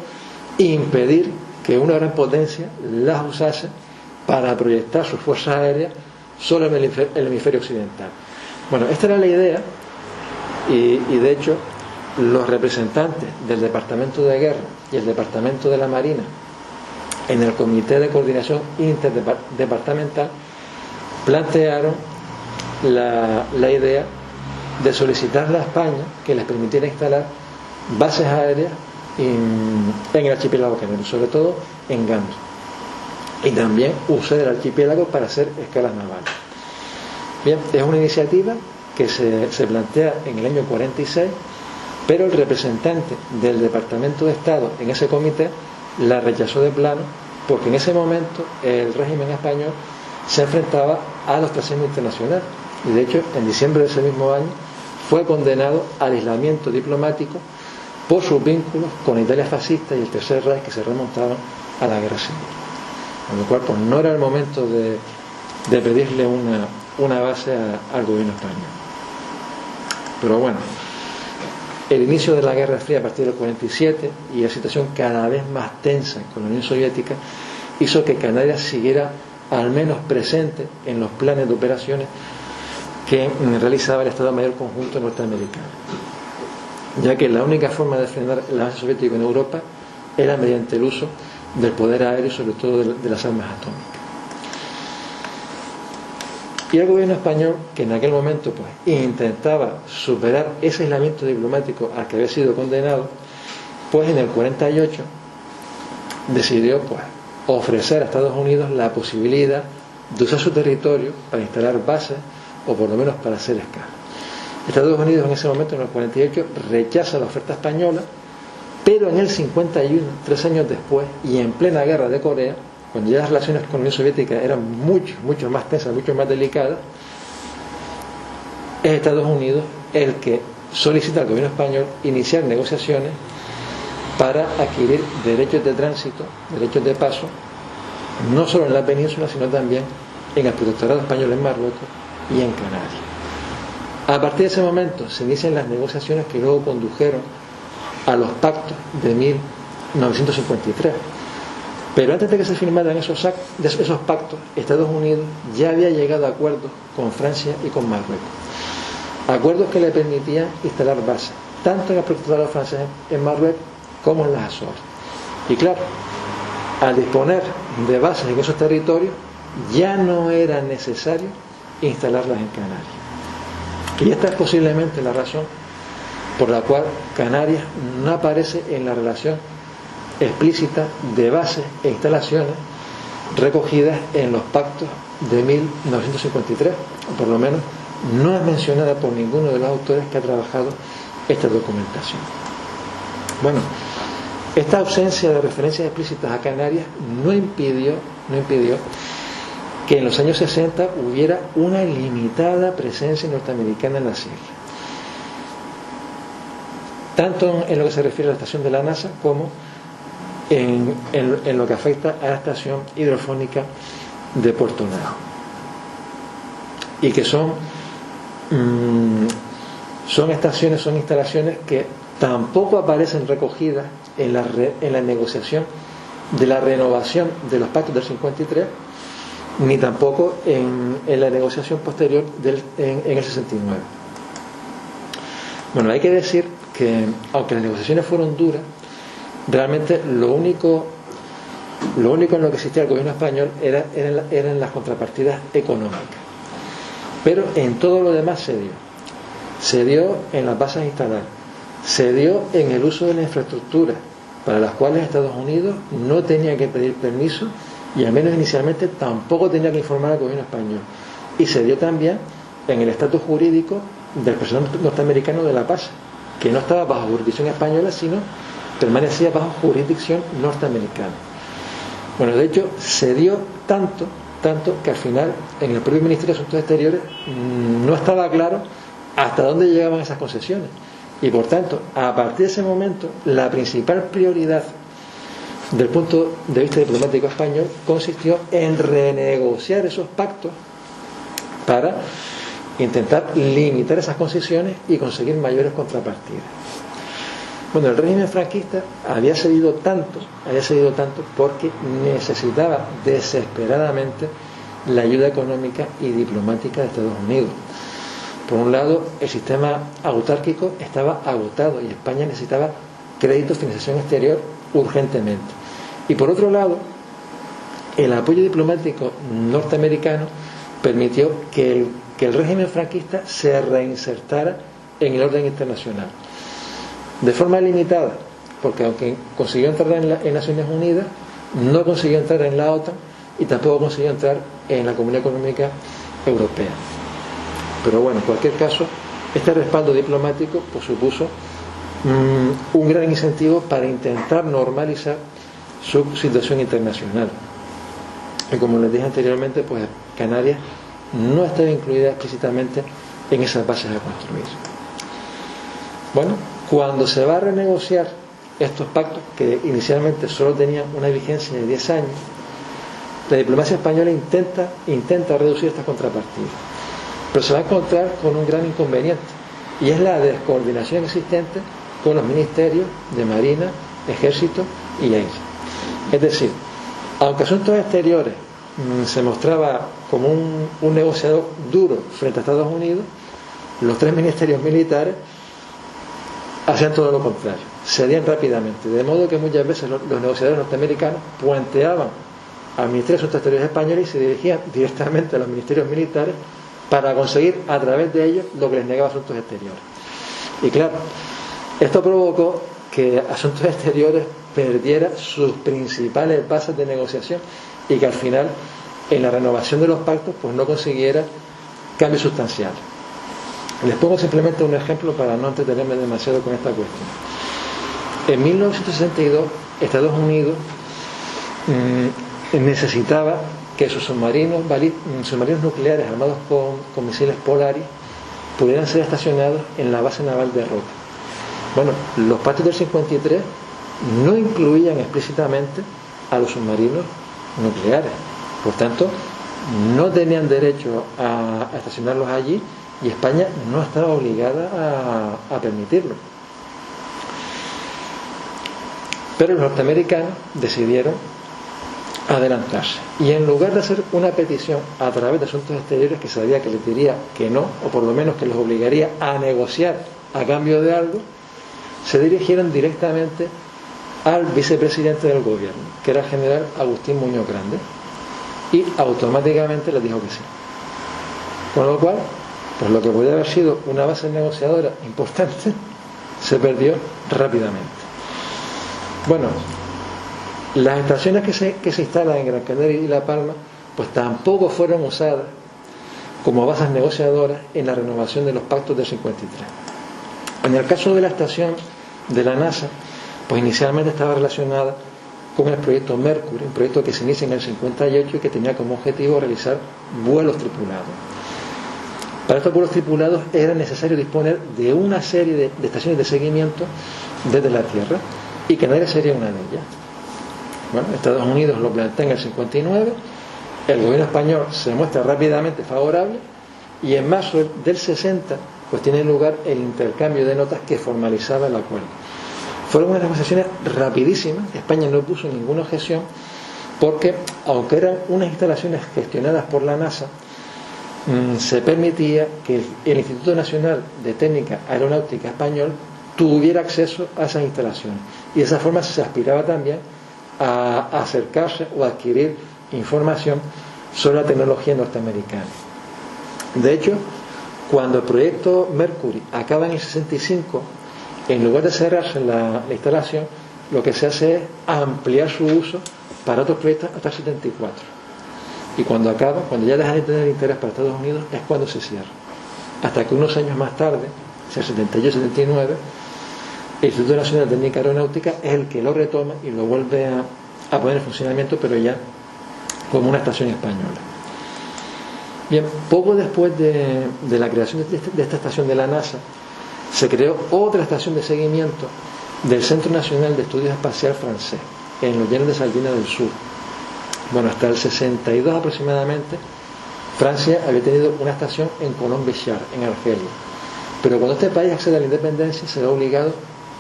impedir que una gran potencia las usase para proyectar sus fuerzas aéreas solo en el hemisferio occidental. Bueno, esta era la idea y de hecho los representantes del Departamento de Guerra y el Departamento de la Marina en el Comité de Coordinación Interdepartamental, plantearon la idea de solicitarle a España que les permitiera instalar bases aéreas en el archipiélago canario, sobre todo en Gandía, y también usar el archipiélago para hacer escalas navales. Bien, es una iniciativa que se plantea en el año 46, pero el representante del Departamento de Estado en ese comité la rechazó de plano, porque en ese momento el régimen español se enfrentaba al ostracismo internacional, y de hecho en diciembre de ese mismo año fue condenado al aislamiento diplomático por sus vínculos con Italia fascista y el Tercer Reich, que se remontaban a la guerra civil. Con lo cual, pues, no era el momento de pedirle una base al gobierno español. Pero bueno, el inicio de la Guerra Fría a partir del 47 y la situación cada vez más tensa con la Unión Soviética hizo que Canarias siguiera al menos presente en los planes de operaciones que realizaba el Estado Mayor Conjunto norteamericano, ya que la única forma de frenar el avance soviético en Europa era mediante el uso del poder aéreo y sobre todo de las armas atómicas. Y el gobierno español, que en aquel momento pues intentaba superar ese aislamiento diplomático al que había sido condenado, pues en el 48 decidió pues ofrecer a Estados Unidos la posibilidad de usar su territorio para instalar bases o por lo menos para hacer escala. Estados Unidos en ese momento, en el 48, rechaza la oferta española, pero en el 51, 3 años después, y en plena guerra de Corea, cuando ya las relaciones con la Unión Soviética eran mucho más tensas, mucho más delicadas, es Estados Unidos el que solicita al gobierno español iniciar negociaciones para adquirir derechos de tránsito, derechos de paso, no solo en la península, sino también en el protectorado español en Marruecos y en Canarias. A partir de ese momento se inician las negociaciones que luego condujeron a los pactos de 1953. Pero antes de que se firmaran esos pactos, Estados Unidos ya había llegado a acuerdos con Francia y con Marruecos. Acuerdos que le permitían instalar bases, tanto en el protectorado francés en Marruecos como en las Azores. Y claro, al disponer de bases en esos territorios, ya no era necesario instalarlas en Canarias. Y esta es posiblemente la razón por la cual Canarias no aparece en la relación explícita de bases e instalaciones recogidas en los pactos de 1953, o por lo menos no es mencionada por ninguno de los autores que ha trabajado esta documentación. Bueno, esta ausencia de referencias explícitas a Canarias no impidió que en los años 60 hubiera una limitada presencia norteamericana en la Sierra, tanto en lo que se refiere a la estación de la NASA como en lo que afecta a la estación hidrofónica de Puerto Najo, y que son instalaciones que tampoco aparecen recogidas en la negociación de la renovación de los pactos del 53, ni tampoco en la negociación posterior en el 69. Bueno, hay que decir que aunque las negociaciones fueron duras, realmente lo único en lo que existía el gobierno español eran las contrapartidas económicas, pero en todo lo demás se dio en las bases instaladas, se dio en el uso de la infraestructura, para las cuales Estados Unidos no tenía que pedir permiso y al menos inicialmente tampoco tenía que informar al gobierno español, y se dio también en el estatus jurídico del personal norteamericano de la paz, que no estaba bajo jurisdicción española, sino permanecía bajo jurisdicción norteamericana. Bueno, de hecho se dio tanto que al final en el propio Ministerio de Asuntos Exteriores no estaba claro hasta dónde llegaban esas concesiones, y por tanto a partir de ese momento la principal prioridad del punto de vista diplomático español consistió en renegociar esos pactos para intentar limitar esas concesiones y conseguir mayores contrapartidas. Bueno, el régimen franquista había cedido tanto porque necesitaba desesperadamente la ayuda económica y diplomática de Estados Unidos. Por un lado, el sistema autárquico estaba agotado y España necesitaba crédito, financiación exterior urgentemente. Y por otro lado, el apoyo diplomático norteamericano permitió que el régimen franquista se reinsertara en el orden internacional. De forma limitada, porque aunque consiguió entrar en Naciones Unidas, no consiguió entrar en la OTAN y tampoco consiguió entrar en la Comunidad Económica Europea. Pero bueno, en cualquier caso, este respaldo diplomático pues, supuso un gran incentivo para intentar normalizar su situación internacional. Y como les dije anteriormente, pues Canarias no estaba incluida explícitamente en esas bases a construir. Bueno, cuando se va a renegociar estos pactos, que inicialmente solo tenían una vigencia de 10 años, la diplomacia española intenta reducir estas contrapartidas, pero se va a encontrar con un gran inconveniente, y es la descoordinación existente con los ministerios de Marina, Ejército y Aire. Es decir, aunque Asuntos Exteriores se mostraba como un negociador duro frente a Estados Unidos, los tres ministerios militares hacían todo lo contrario, cedían rápidamente, de modo que muchas veces los negociadores norteamericanos puenteaban al Ministerio de Asuntos Exteriores español y se dirigían directamente a los ministerios militares para conseguir a través de ellos lo que les negaba Asuntos Exteriores. Y claro, esto provocó que Asuntos Exteriores perdiera sus principales bases de negociación y que al final, en la renovación de los pactos, pues no consiguiera cambios sustanciales. Les pongo simplemente un ejemplo para no entretenerme demasiado con esta cuestión. En 1962, Estados Unidos necesitaba que sus submarinos nucleares armados con misiles Polaris pudieran ser estacionados en la base naval de Rota. Bueno, los pactos del 53 no incluían explícitamente a los submarinos nucleares, por tanto no tenían derecho a estacionarlos allí y España no estaba obligada a permitirlo. Pero los norteamericanos decidieron adelantarse y en lugar de hacer una petición a través de Asuntos Exteriores, que sabía que les diría que no, o por lo menos que los obligaría a negociar a cambio de algo, se dirigieron directamente al vicepresidente del gobierno, que era el general Agustín Muñoz Grande, y automáticamente les dijo que sí. Con lo cual, pues lo que podía haber sido una base negociadora importante se perdió rápidamente. Bueno, las estaciones que se instalan en Gran Canaria y La Palma pues tampoco fueron usadas como bases negociadoras en la renovación de los pactos del 53. En el caso de la estación de la NASA, pues inicialmente estaba relacionada con el proyecto Mercury, un proyecto que se inicia en el 58 y que tenía como objetivo realizar vuelos tripulados. Para estos vuelos tripulados era necesario disponer de una serie de estaciones de seguimiento desde la Tierra, y Canarias sería una de ellas. Bueno, Estados Unidos lo plantea en el 59, el gobierno español se muestra rápidamente favorable y en marzo del 60 pues tiene lugar el intercambio de notas que formalizaba el acuerdo. Fueron unas negociaciones rapidísimas, España no puso ninguna objeción porque aunque eran unas instalaciones gestionadas por la NASA, se permitía que el Instituto Nacional de Técnica Aeronáutica Español tuviera acceso a esas instalaciones y de esa forma se aspiraba también a acercarse o a adquirir información sobre la tecnología norteamericana. De hecho, cuando el proyecto Mercury acaba en el 65, en lugar de cerrarse la instalación, lo que se hace es ampliar su uso para otros proyectos hasta el 74. Y cuando acaba, cuando ya deja de tener interés para Estados Unidos, es cuando se cierra. Hasta que unos años más tarde, en el 78-79, el Instituto Nacional de Técnica Aeronáutica es el que lo retoma y lo vuelve a poner en funcionamiento, pero ya como una estación española. Bien, poco después de la creación de esta estación de la NASA, se creó otra estación de seguimiento del Centro Nacional de Estudios Espacial francés, en los llanos de Sardina del Sur. Bueno, hasta el 62 aproximadamente, Francia había tenido una estación en Colombe-Char, en Argelia. Pero cuando este país accede a la independencia, se ve obligado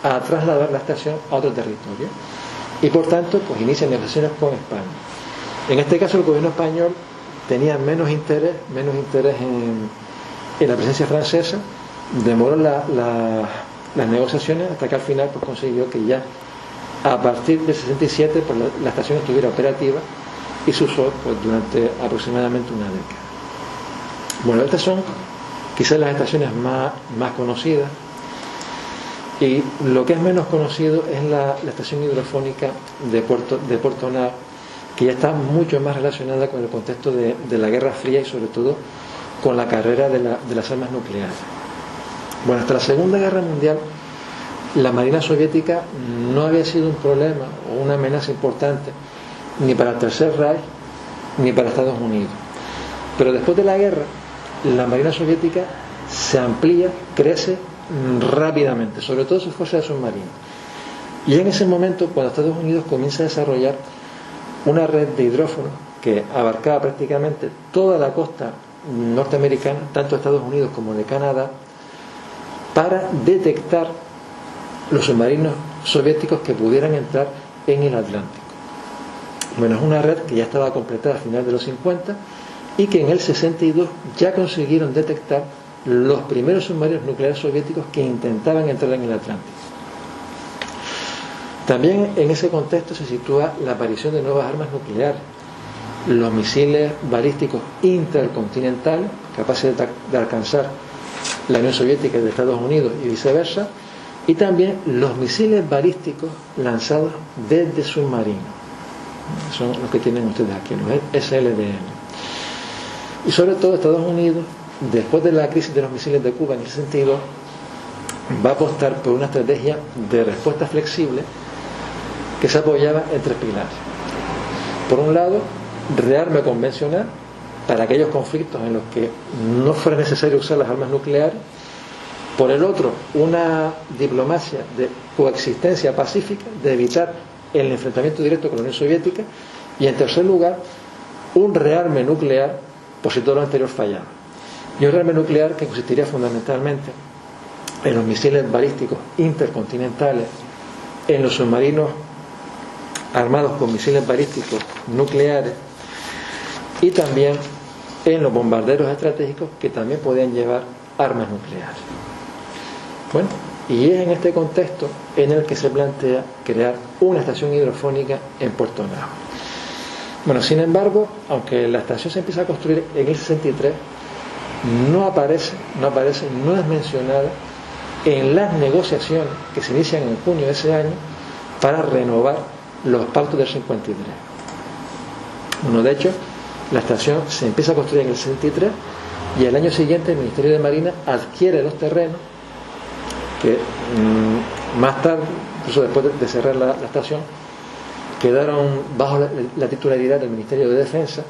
a trasladar la estación a otro territorio. Y por tanto, pues inicia negociaciones con España. En este caso, el gobierno español tenía menos interés en la presencia francesa, demoró las negociaciones hasta que al final pues consiguió que ya a partir del 67 pues la estación estuviera operativa y se usó pues, durante aproximadamente una década. Bueno, estas son quizás las estaciones más conocidas, y lo que es menos conocido es la estación hidrofónica de Puerto Nao, que ya está mucho más relacionada con el contexto de la Guerra Fría y sobre todo con la carrera de las armas nucleares. Bueno, hasta la Segunda Guerra Mundial la Marina soviética no había sido un problema o una amenaza importante ni para el Tercer Reich ni para Estados Unidos. Pero después de la guerra, la Marina soviética se amplía, crece rápidamente, sobre todo sus fuerzas de submarinos. Y en ese momento, cuando Estados Unidos comienza a desarrollar una red de hidrófonos que abarcaba prácticamente toda la costa norteamericana, tanto de Estados Unidos como de Canadá, para detectar los submarinos soviéticos que pudieran entrar en el Atlántico. Bueno, es una red que ya estaba completada a final de los 50 y que en el 62 ya consiguieron detectar los primeros submarinos nucleares soviéticos que intentaban entrar en el Atlántico. También en ese contexto se sitúa la aparición de nuevas armas nucleares, los misiles balísticos intercontinentales, capaces de alcanzar la Unión Soviética de Estados Unidos y viceversa, y también los misiles balísticos lanzados desde submarinos. Son los que tienen ustedes aquí, los SLBM. Y sobre todo Estados Unidos, después de la crisis de los misiles de Cuba en ese sentido, va a apostar por una estrategia de respuesta flexible que se apoyaba en tres pilares. Por un lado, rearme convencional para aquellos conflictos en los que no fuera necesario usar las armas nucleares. Por el otro, una diplomacia de coexistencia pacífica, de evitar el enfrentamiento directo con la Unión Soviética. Y en tercer lugar, un rearme nuclear por si todo lo anterior fallaba. Y un rearme nuclear que consistiría fundamentalmente en los misiles balísticos intercontinentales, en los submarinos armados con misiles balísticos nucleares y también en los bombarderos estratégicos que también podían llevar armas nucleares. Bueno, y es en este contexto en el que se plantea crear una estación hidrofónica en Puerto Nao. Bueno, sin embargo, aunque la estación se empieza a construir en el 63, no es mencionada en las negociaciones que se inician en junio de ese año para renovar los pactos del 53. Bueno, de hecho, la estación se empieza a construir en el 63 y al año siguiente el Ministerio de Marina adquiere los terrenos que más tarde, incluso después de cerrar la estación, quedaron bajo la titularidad del Ministerio de Defensa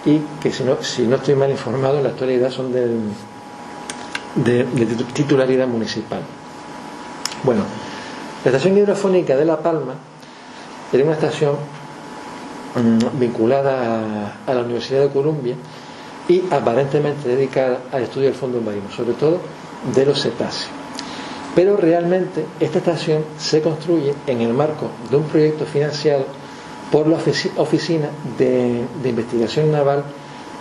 y que si no estoy mal informado, en la actualidad son de titularidad municipal. Bueno, la estación hidrofónica de La Palma era una estación vinculada a la Universidad de Columbia y aparentemente dedicada al estudio del fondo marino, sobre todo de los cetáceos. Pero realmente esta estación se construye en el marco de un proyecto financiado por la Oficina de Investigación Naval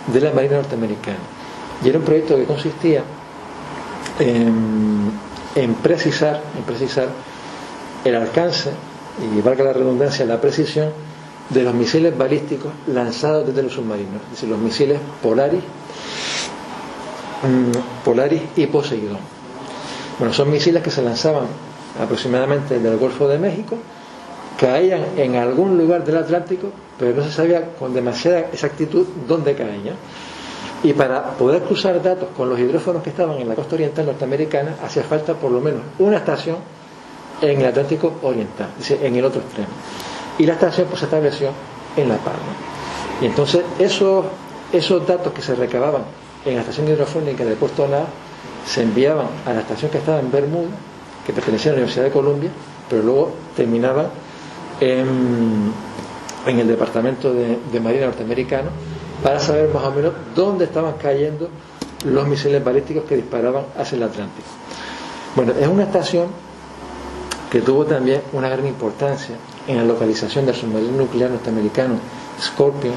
de la Marina Norteamericana. Y era un proyecto que consistía en precisar el alcance, y valga la redundancia, la precisión de los misiles balísticos lanzados desde los submarinos, es decir, los misiles Polaris y Poseidón. Bueno, son misiles que se lanzaban aproximadamente del Golfo de México, caían en algún lugar del Atlántico, pero no se sabía con demasiada exactitud dónde caían. Y para poder cruzar datos con los hidrófonos que estaban en la costa oriental norteamericana, hacía falta por lo menos una estación en el Atlántico Oriental, es decir, en el otro extremo. Y la estación pues se estableció en La Palma. Y entonces esos datos que se recababan en la estación hidrofónica de Puerto Nao se enviaban a la estación que estaba en Bermuda, que pertenecía a la Universidad de Columbia, pero luego terminaban en el Departamento de Marina norteamericano para saber más o menos dónde estaban cayendo los misiles balísticos que disparaban hacia el Atlántico. Bueno, es una estación que tuvo también una gran importancia en la localización del submarino nuclear norteamericano Scorpion,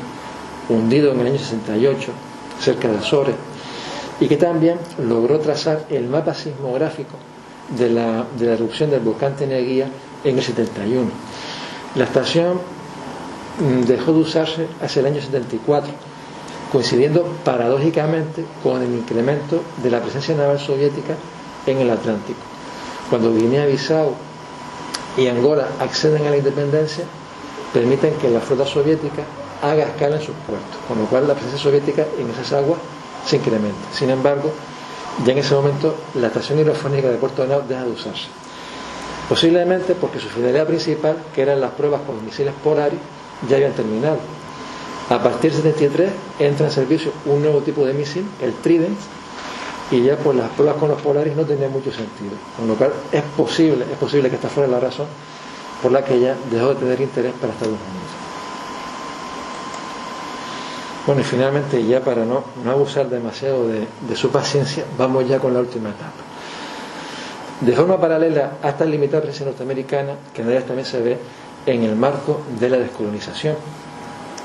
hundido en el año 68 cerca de Azores, y que también logró trazar el mapa sismográfico de la erupción del volcán Teneguía en el 71. La estación dejó de usarse hacia el año 74, coincidiendo paradójicamente con el incremento de la presencia naval soviética en el Atlántico. Cuando Guinea-Bissau y Angola acceden a la independencia, permiten que la flota soviética haga escala en sus puertos, con lo cual la presencia soviética en esas aguas se incrementa. Sin embargo, ya en ese momento la estación hidrofónica de Puerto Banús deja de usarse, posiblemente porque su finalidad principal, que eran las pruebas con los misiles Polaris, ya habían terminado. A partir del 73 entra en servicio un nuevo tipo de misil, el Trident, y ya pues las pruebas con los Polaris no tenían mucho sentido, con lo cual es posible que esta fuera la razón por la que ella dejó de tener interés para Estados Unidos. Bueno, y finalmente, ya para no abusar demasiado de su paciencia, vamos ya con la última etapa. De forma paralela a esta limitada presencia norteamericana, Canarias también se ve en el marco de la descolonización,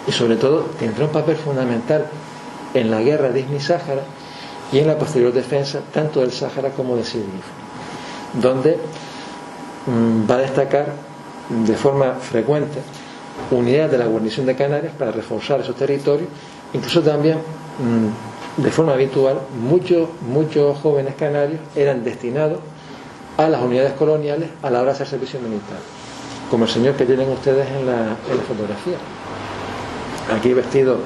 y sobre todo tendrá un papel fundamental en la guerra de Ifni-Sáhara y en la posterior defensa tanto del Sáhara como de Sidi Ifni, donde va a destacar de forma frecuente unidades de la guarnición de Canarias para reforzar esos territorios. Incluso también de forma habitual muchos jóvenes canarios eran destinados a las unidades coloniales a la hora de hacer servicio militar, como el señor que tienen ustedes en la fotografía, aquí vestido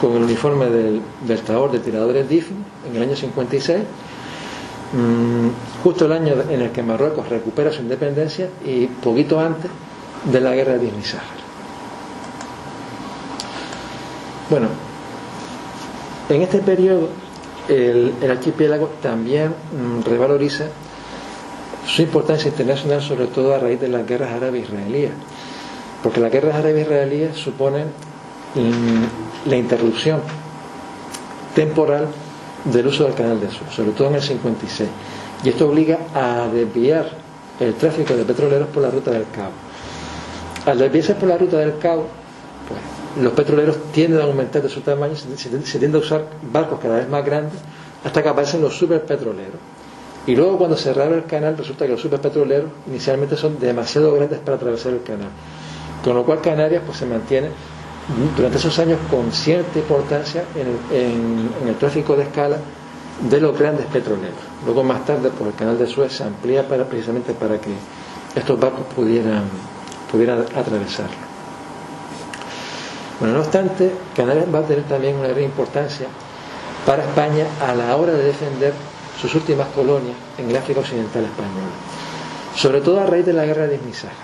con el uniforme del Tabor de Tiradores de Ifni en el año 56, justo el año en el que Marruecos recupera su independencia y poquito antes de la guerra de Ifni-Sáhara. Bueno, en este periodo el archipiélago también revaloriza su importancia internacional, sobre todo a raíz de las guerras árabe-israelíes, porque las guerras árabe-israelíes suponen la interrupción temporal del uso del canal de Suez, sobre todo en el 56, y esto obliga a desviar el tráfico de petroleros por la ruta del Cabo. Al desviarse por la ruta del Cabo, pues los petroleros tienden a aumentar de su tamaño, se tiende a usar barcos cada vez más grandes hasta que aparecen los superpetroleros, y luego cuando se reabre el canal resulta que los superpetroleros inicialmente son demasiado grandes para atravesar el canal, con lo cual Canarias pues se mantiene durante esos años con cierta importancia en el tráfico de escala de los grandes petroleros. Luego más tarde pues el canal de Suez se amplía precisamente para que estos barcos pudieran atravesarlo. Bueno, no obstante, Canarias va a tener también una gran importancia para España a la hora de defender sus últimas colonias en el África Occidental española, sobre todo a raíz de la guerra de Ifni-Sáhara.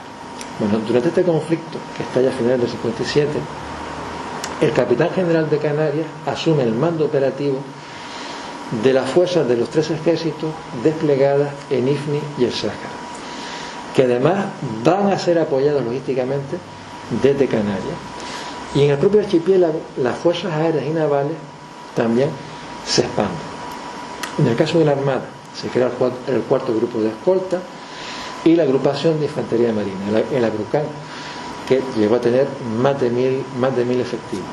Bueno, durante este conflicto, que estalla a finales del 57, el capitán general de Canarias asume el mando operativo de las fuerzas de los tres ejércitos desplegadas en Ifni y el Sáhara, que además van a ser apoyados logísticamente desde Canarias. Y en el propio archipiélago, las fuerzas aéreas y navales también se expanden. En el caso de la Armada, se crea el cuarto grupo de escolta y la agrupación de infantería marina, el Agrucán, que llegó a tener más de 1000 efectivos.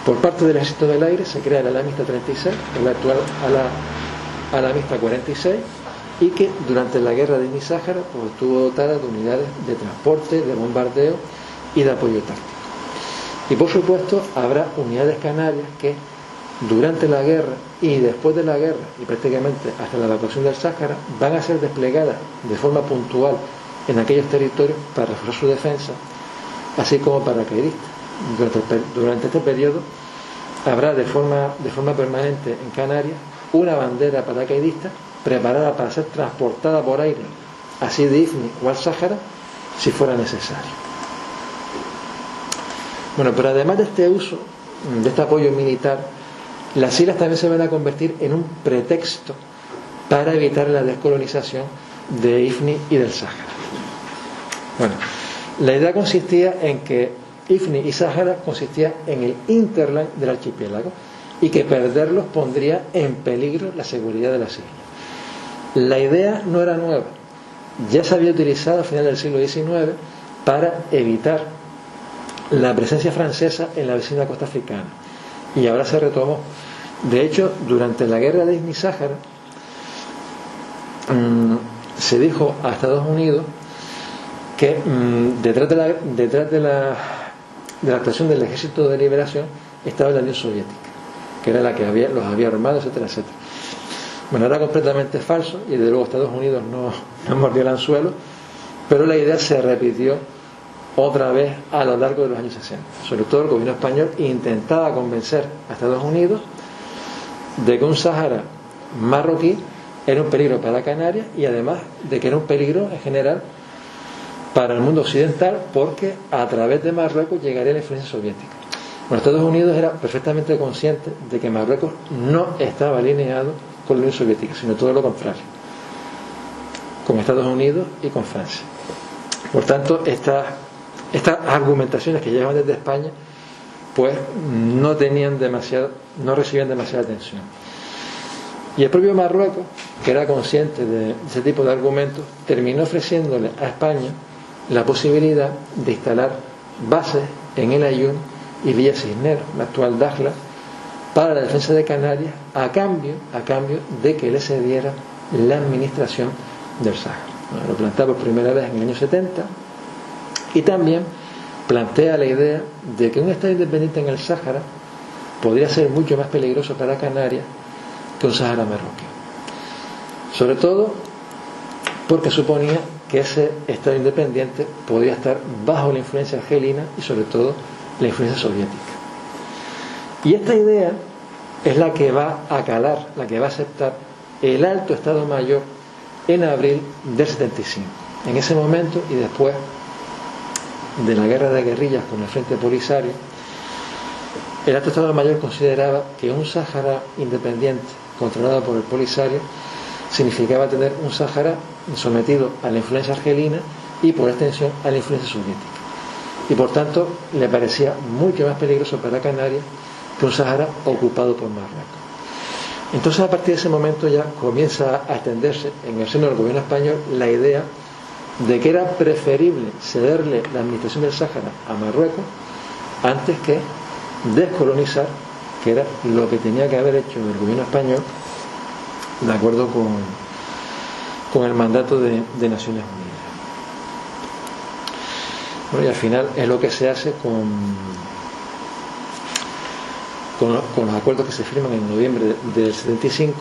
Por parte del Ejército del Aire se crea el Alamista 36, el actual Alamista 46, y que durante la guerra de Ifni-Sáhara pues, estuvo dotada de unidades de transporte, de bombardeo y de apoyo táctico. Y por supuesto habrá unidades canarias que durante la guerra y después de la guerra y prácticamente hasta la evacuación del Sáhara van a ser desplegadas de forma puntual en aquellos territorios para reforzar su defensa, así como paracaidistas. Durante este periodo habrá de forma permanente en Canarias una bandera paracaidista preparada para ser transportada por aire a Sidi Ifni o al Sáhara si fuera necesario. Bueno, pero además de este uso, de este apoyo militar, las islas también se van a convertir en un pretexto para evitar la descolonización de Ifni y del Sáhara. Bueno, la idea consistía en que Ifni y Sáhara consistía en el hinterland del archipiélago y que perderlos pondría en peligro la seguridad de las islas. La idea no era nueva, ya se había utilizado a final del siglo XIX para evitar la presencia francesa en la vecina costa africana y ahora se retomó. De hecho, durante la guerra de Ifni-Sáhara se dijo a Estados Unidos que detrás de de la actuación del Ejército de Liberación estaba la Unión Soviética, que era la que los había armado, etcétera, etcétera. Bueno, era completamente falso y desde luego Estados Unidos no mordió el anzuelo, pero la idea se repitió otra vez a lo largo de los años 60. Sobre todo el gobierno español intentaba convencer a Estados Unidos de que un Sáhara marroquí era un peligro para Canarias y además de que era un peligro en general para el mundo occidental, porque a través de Marruecos llegaría la influencia soviética. Bueno, Estados Unidos era perfectamente consciente de que Marruecos no estaba alineado con la Unión Soviética, sino todo lo contrario, con Estados Unidos y con Francia. Por tanto, estas argumentaciones que llegaban desde España pues no recibían demasiada atención. Y el propio Marruecos, que era consciente de ese tipo de argumentos, terminó ofreciéndole a España la posibilidad de instalar bases en El Aaiún y Villa Cisneros, la actual Dakhla, para la defensa de Canarias, a cambio de que le cediera la administración del Sáhara. Lo plantea por primera vez en el año 70 y también plantea la idea de que un Estado independiente en el Sáhara podría ser mucho más peligroso para Canarias que un Sáhara marroquí. Sobre todo porque suponía que ese Estado independiente podría estar bajo la influencia argelina y sobre todo la influencia soviética. Y esta idea es la que va a calar, la que va a aceptar el Alto Estado Mayor en abril del 75. En ese momento y después de la guerra de guerrillas con el Frente Polisario, el Alto Estado Mayor consideraba que un Sáhara independiente controlado por el Polisario significaba tener un Sáhara sometido a la influencia argelina y por extensión a la influencia soviética, y por tanto le parecía mucho más peligroso para Canarias que un Sáhara ocupado por Marruecos. Entonces, a partir de ese momento ya comienza a extenderse en el seno del gobierno español la idea de que era preferible cederle la administración del Sáhara a Marruecos antes que descolonizar, que era lo que tenía que haber hecho el gobierno español de acuerdo con el mandato de Naciones Unidas. Bueno, y al final es lo que se hace con los acuerdos que se firman en noviembre del 75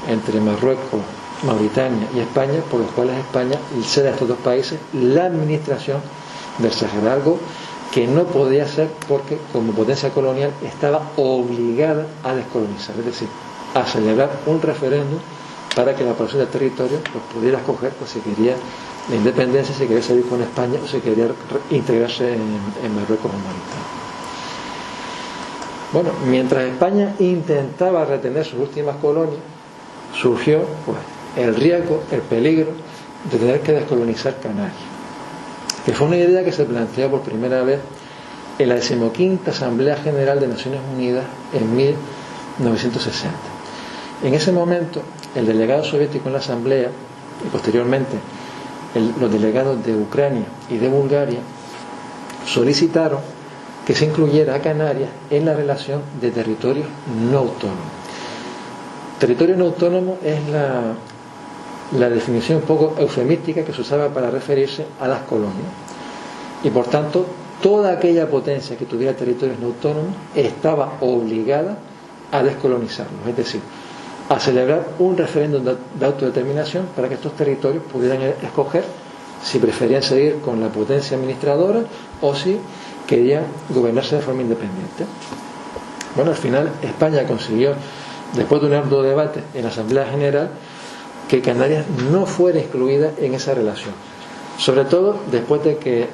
entre Marruecos, Mauritania y España, por los cuales España cede a estos dos países la administración del Sáhara, algo que no podía hacer porque como potencia colonial estaba obligada a descolonizar, es decir, a celebrar un referéndum para que la población del territorio pues, pudiera escoger pues, si quería la independencia, si quería salir con España o si quería integrarse en Marruecos o Mauritania. Bueno, mientras España intentaba retener sus últimas colonias, surgió pues, el riesgo, el peligro de tener que descolonizar Canarias, que fue una idea que se planteó por primera vez en la 15ª Asamblea General de Naciones Unidas en 1960. En ese momento, el delegado soviético en la Asamblea y posteriormente los delegados de Ucrania y de Bulgaria solicitaron que se incluyera a Canarias en la relación de territorios no autónomos. Territorio no autónomo es la definición un poco eufemística que se usaba para referirse a las colonias. Y por tanto, toda aquella potencia que tuviera territorios no autónomos estaba obligada a descolonizarlos, es decir, a celebrar un referéndum de autodeterminación para que estos territorios pudieran escoger si preferían seguir con la potencia administradora o si querían gobernarse de forma independiente. Bueno, al final España consiguió, después de un arduo debate en la Asamblea General, que Canarias no fuera incluida en esa relación, sobre todo después de que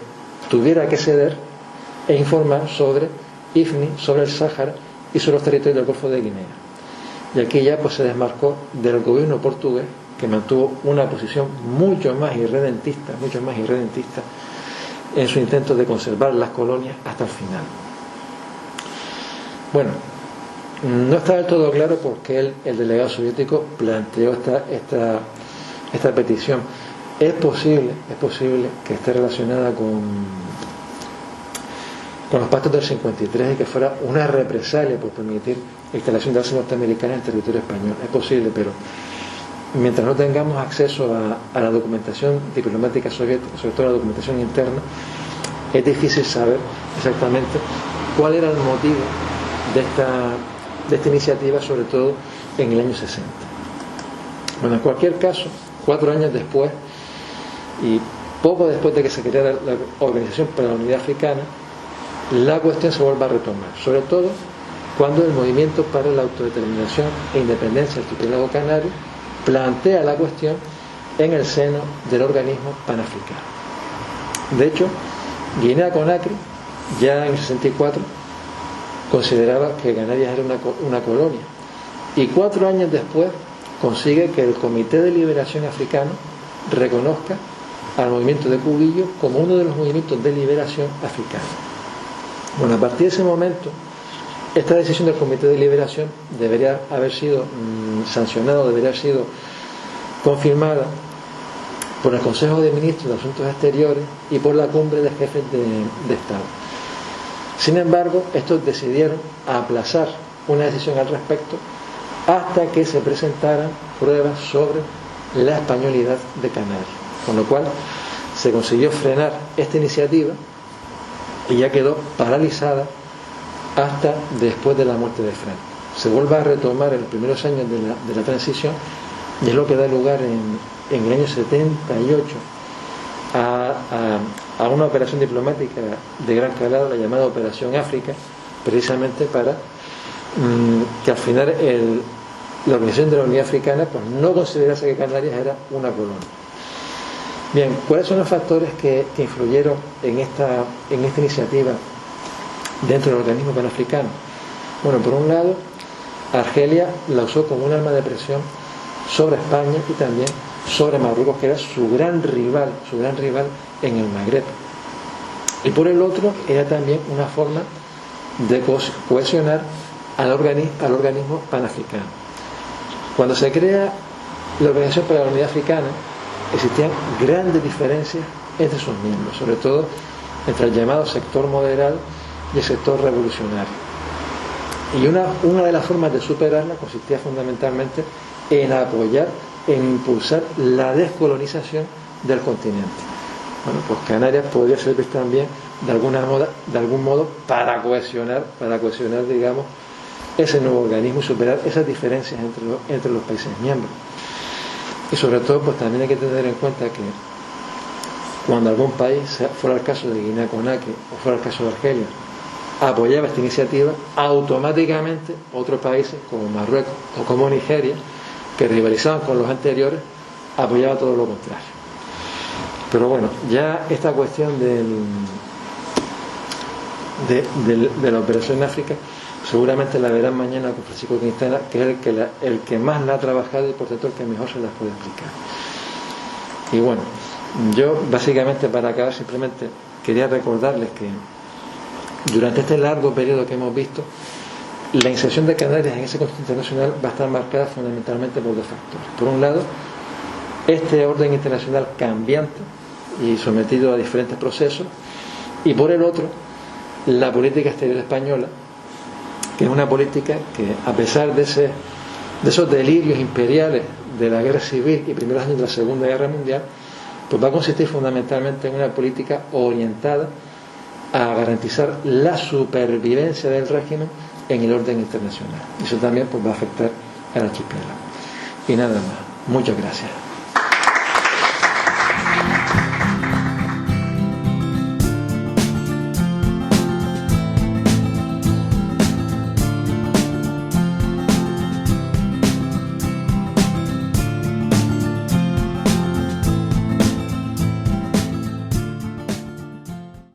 tuviera que ceder e informar sobre IFNI, sobre el Sáhara y sobre los territorios del Golfo de Guinea. Y aquí ya pues se desmarcó del gobierno portugués, que mantuvo una posición mucho más irredentista en su intento de conservar las colonias hasta el final. Bueno, no está del todo claro por qué el delegado soviético planteó esta petición. Es posible que esté relacionada con los pactos del 53 y que fuera una represalia por permitir la instalación de bases norteamericanas en territorio español. Es posible, pero mientras no tengamos acceso a la documentación diplomática soviética, sobre todo la documentación interna, es difícil saber exactamente cuál era el motivo de esta iniciativa, sobre todo en el año 60. Bueno, en cualquier caso, 4 años después y poco después de que se creara la Organización para la Unidad Africana, la cuestión se vuelve a retomar, sobre todo cuando el Movimiento para la Autodeterminación e Independencia del Archipiélago Canario plantea la cuestión en el seno del organismo panafricano. De hecho, Guinea-Conakry, ya en el 64, consideraba que Canarias era una colonia, y 4 años después consigue que el Comité de Liberación Africano reconozca al movimiento de Cubillo como uno de los movimientos de liberación africano. Bueno, a partir de ese momento, esta decisión del Comité de Liberación debería haber sido sancionada, debería haber sido confirmada por el Consejo de Ministros de Asuntos Exteriores y por la Cumbre de Jefes de Estado. Sin embargo, estos decidieron aplazar una decisión al respecto hasta que se presentaran pruebas sobre la españolidad de Canarias, con lo cual se consiguió frenar esta iniciativa y ya quedó paralizada hasta después de la muerte de Franco. Se vuelve a retomar en los primeros años de la transición, y es lo que da lugar en el año 78 a una operación diplomática de gran calado, la llamada Operación África, precisamente para que al final la Organización de la Unidad Africana pues no considerase que Canarias era una colonia. Bien, ¿cuáles son los factores que influyeron en esta iniciativa dentro del organismo panafricano? Bueno, por un lado, Argelia la usó como un arma de presión sobre España y también sobre Marruecos, que era su gran rival en el Magreb. Y por el otro, era también una forma de cohesionar al organismo panafricano. Cuando se crea la Organización para la Unidad Africana, existían grandes diferencias entre sus miembros, sobre todo entre el llamado sector moderado y el sector revolucionario. Y una de las formas de superarla consistía fundamentalmente en apoyar, en impulsar la descolonización del continente. Bueno, pues Canarias podría servir también de algún modo para cohesionar, digamos, ese nuevo organismo y superar esas diferencias entre los países miembros. Y sobre todo, pues también hay que tener en cuenta que cuando algún país, fuera el caso de Guinea-Conakry o fuera el caso de Argelia, apoyaba esta iniciativa, automáticamente otros países como Marruecos o como Nigeria, que rivalizaban con los anteriores, apoyaban todo lo contrario. Pero bueno, ya esta cuestión de la Operación África seguramente la verán mañana con Francisco Quintana, que es el que más la ha trabajado y por tanto el que mejor se las puede explicar. Y bueno, yo básicamente, para acabar, simplemente quería recordarles que durante este largo periodo que hemos visto, la inserción de Canarias en ese contexto internacional va a estar marcada fundamentalmente por 2 factores. Por un lado, este orden internacional cambiante y sometido a diferentes procesos, y por el otro, la política exterior española, que es una política que, a pesar de esos delirios imperiales de la guerra civil y primeros años de la Segunda Guerra Mundial, pues va a consistir fundamentalmente en una política orientada a garantizar la supervivencia del régimen en el orden internacional. Eso también pues va a afectar al archipiélago. Y nada más. Muchas gracias.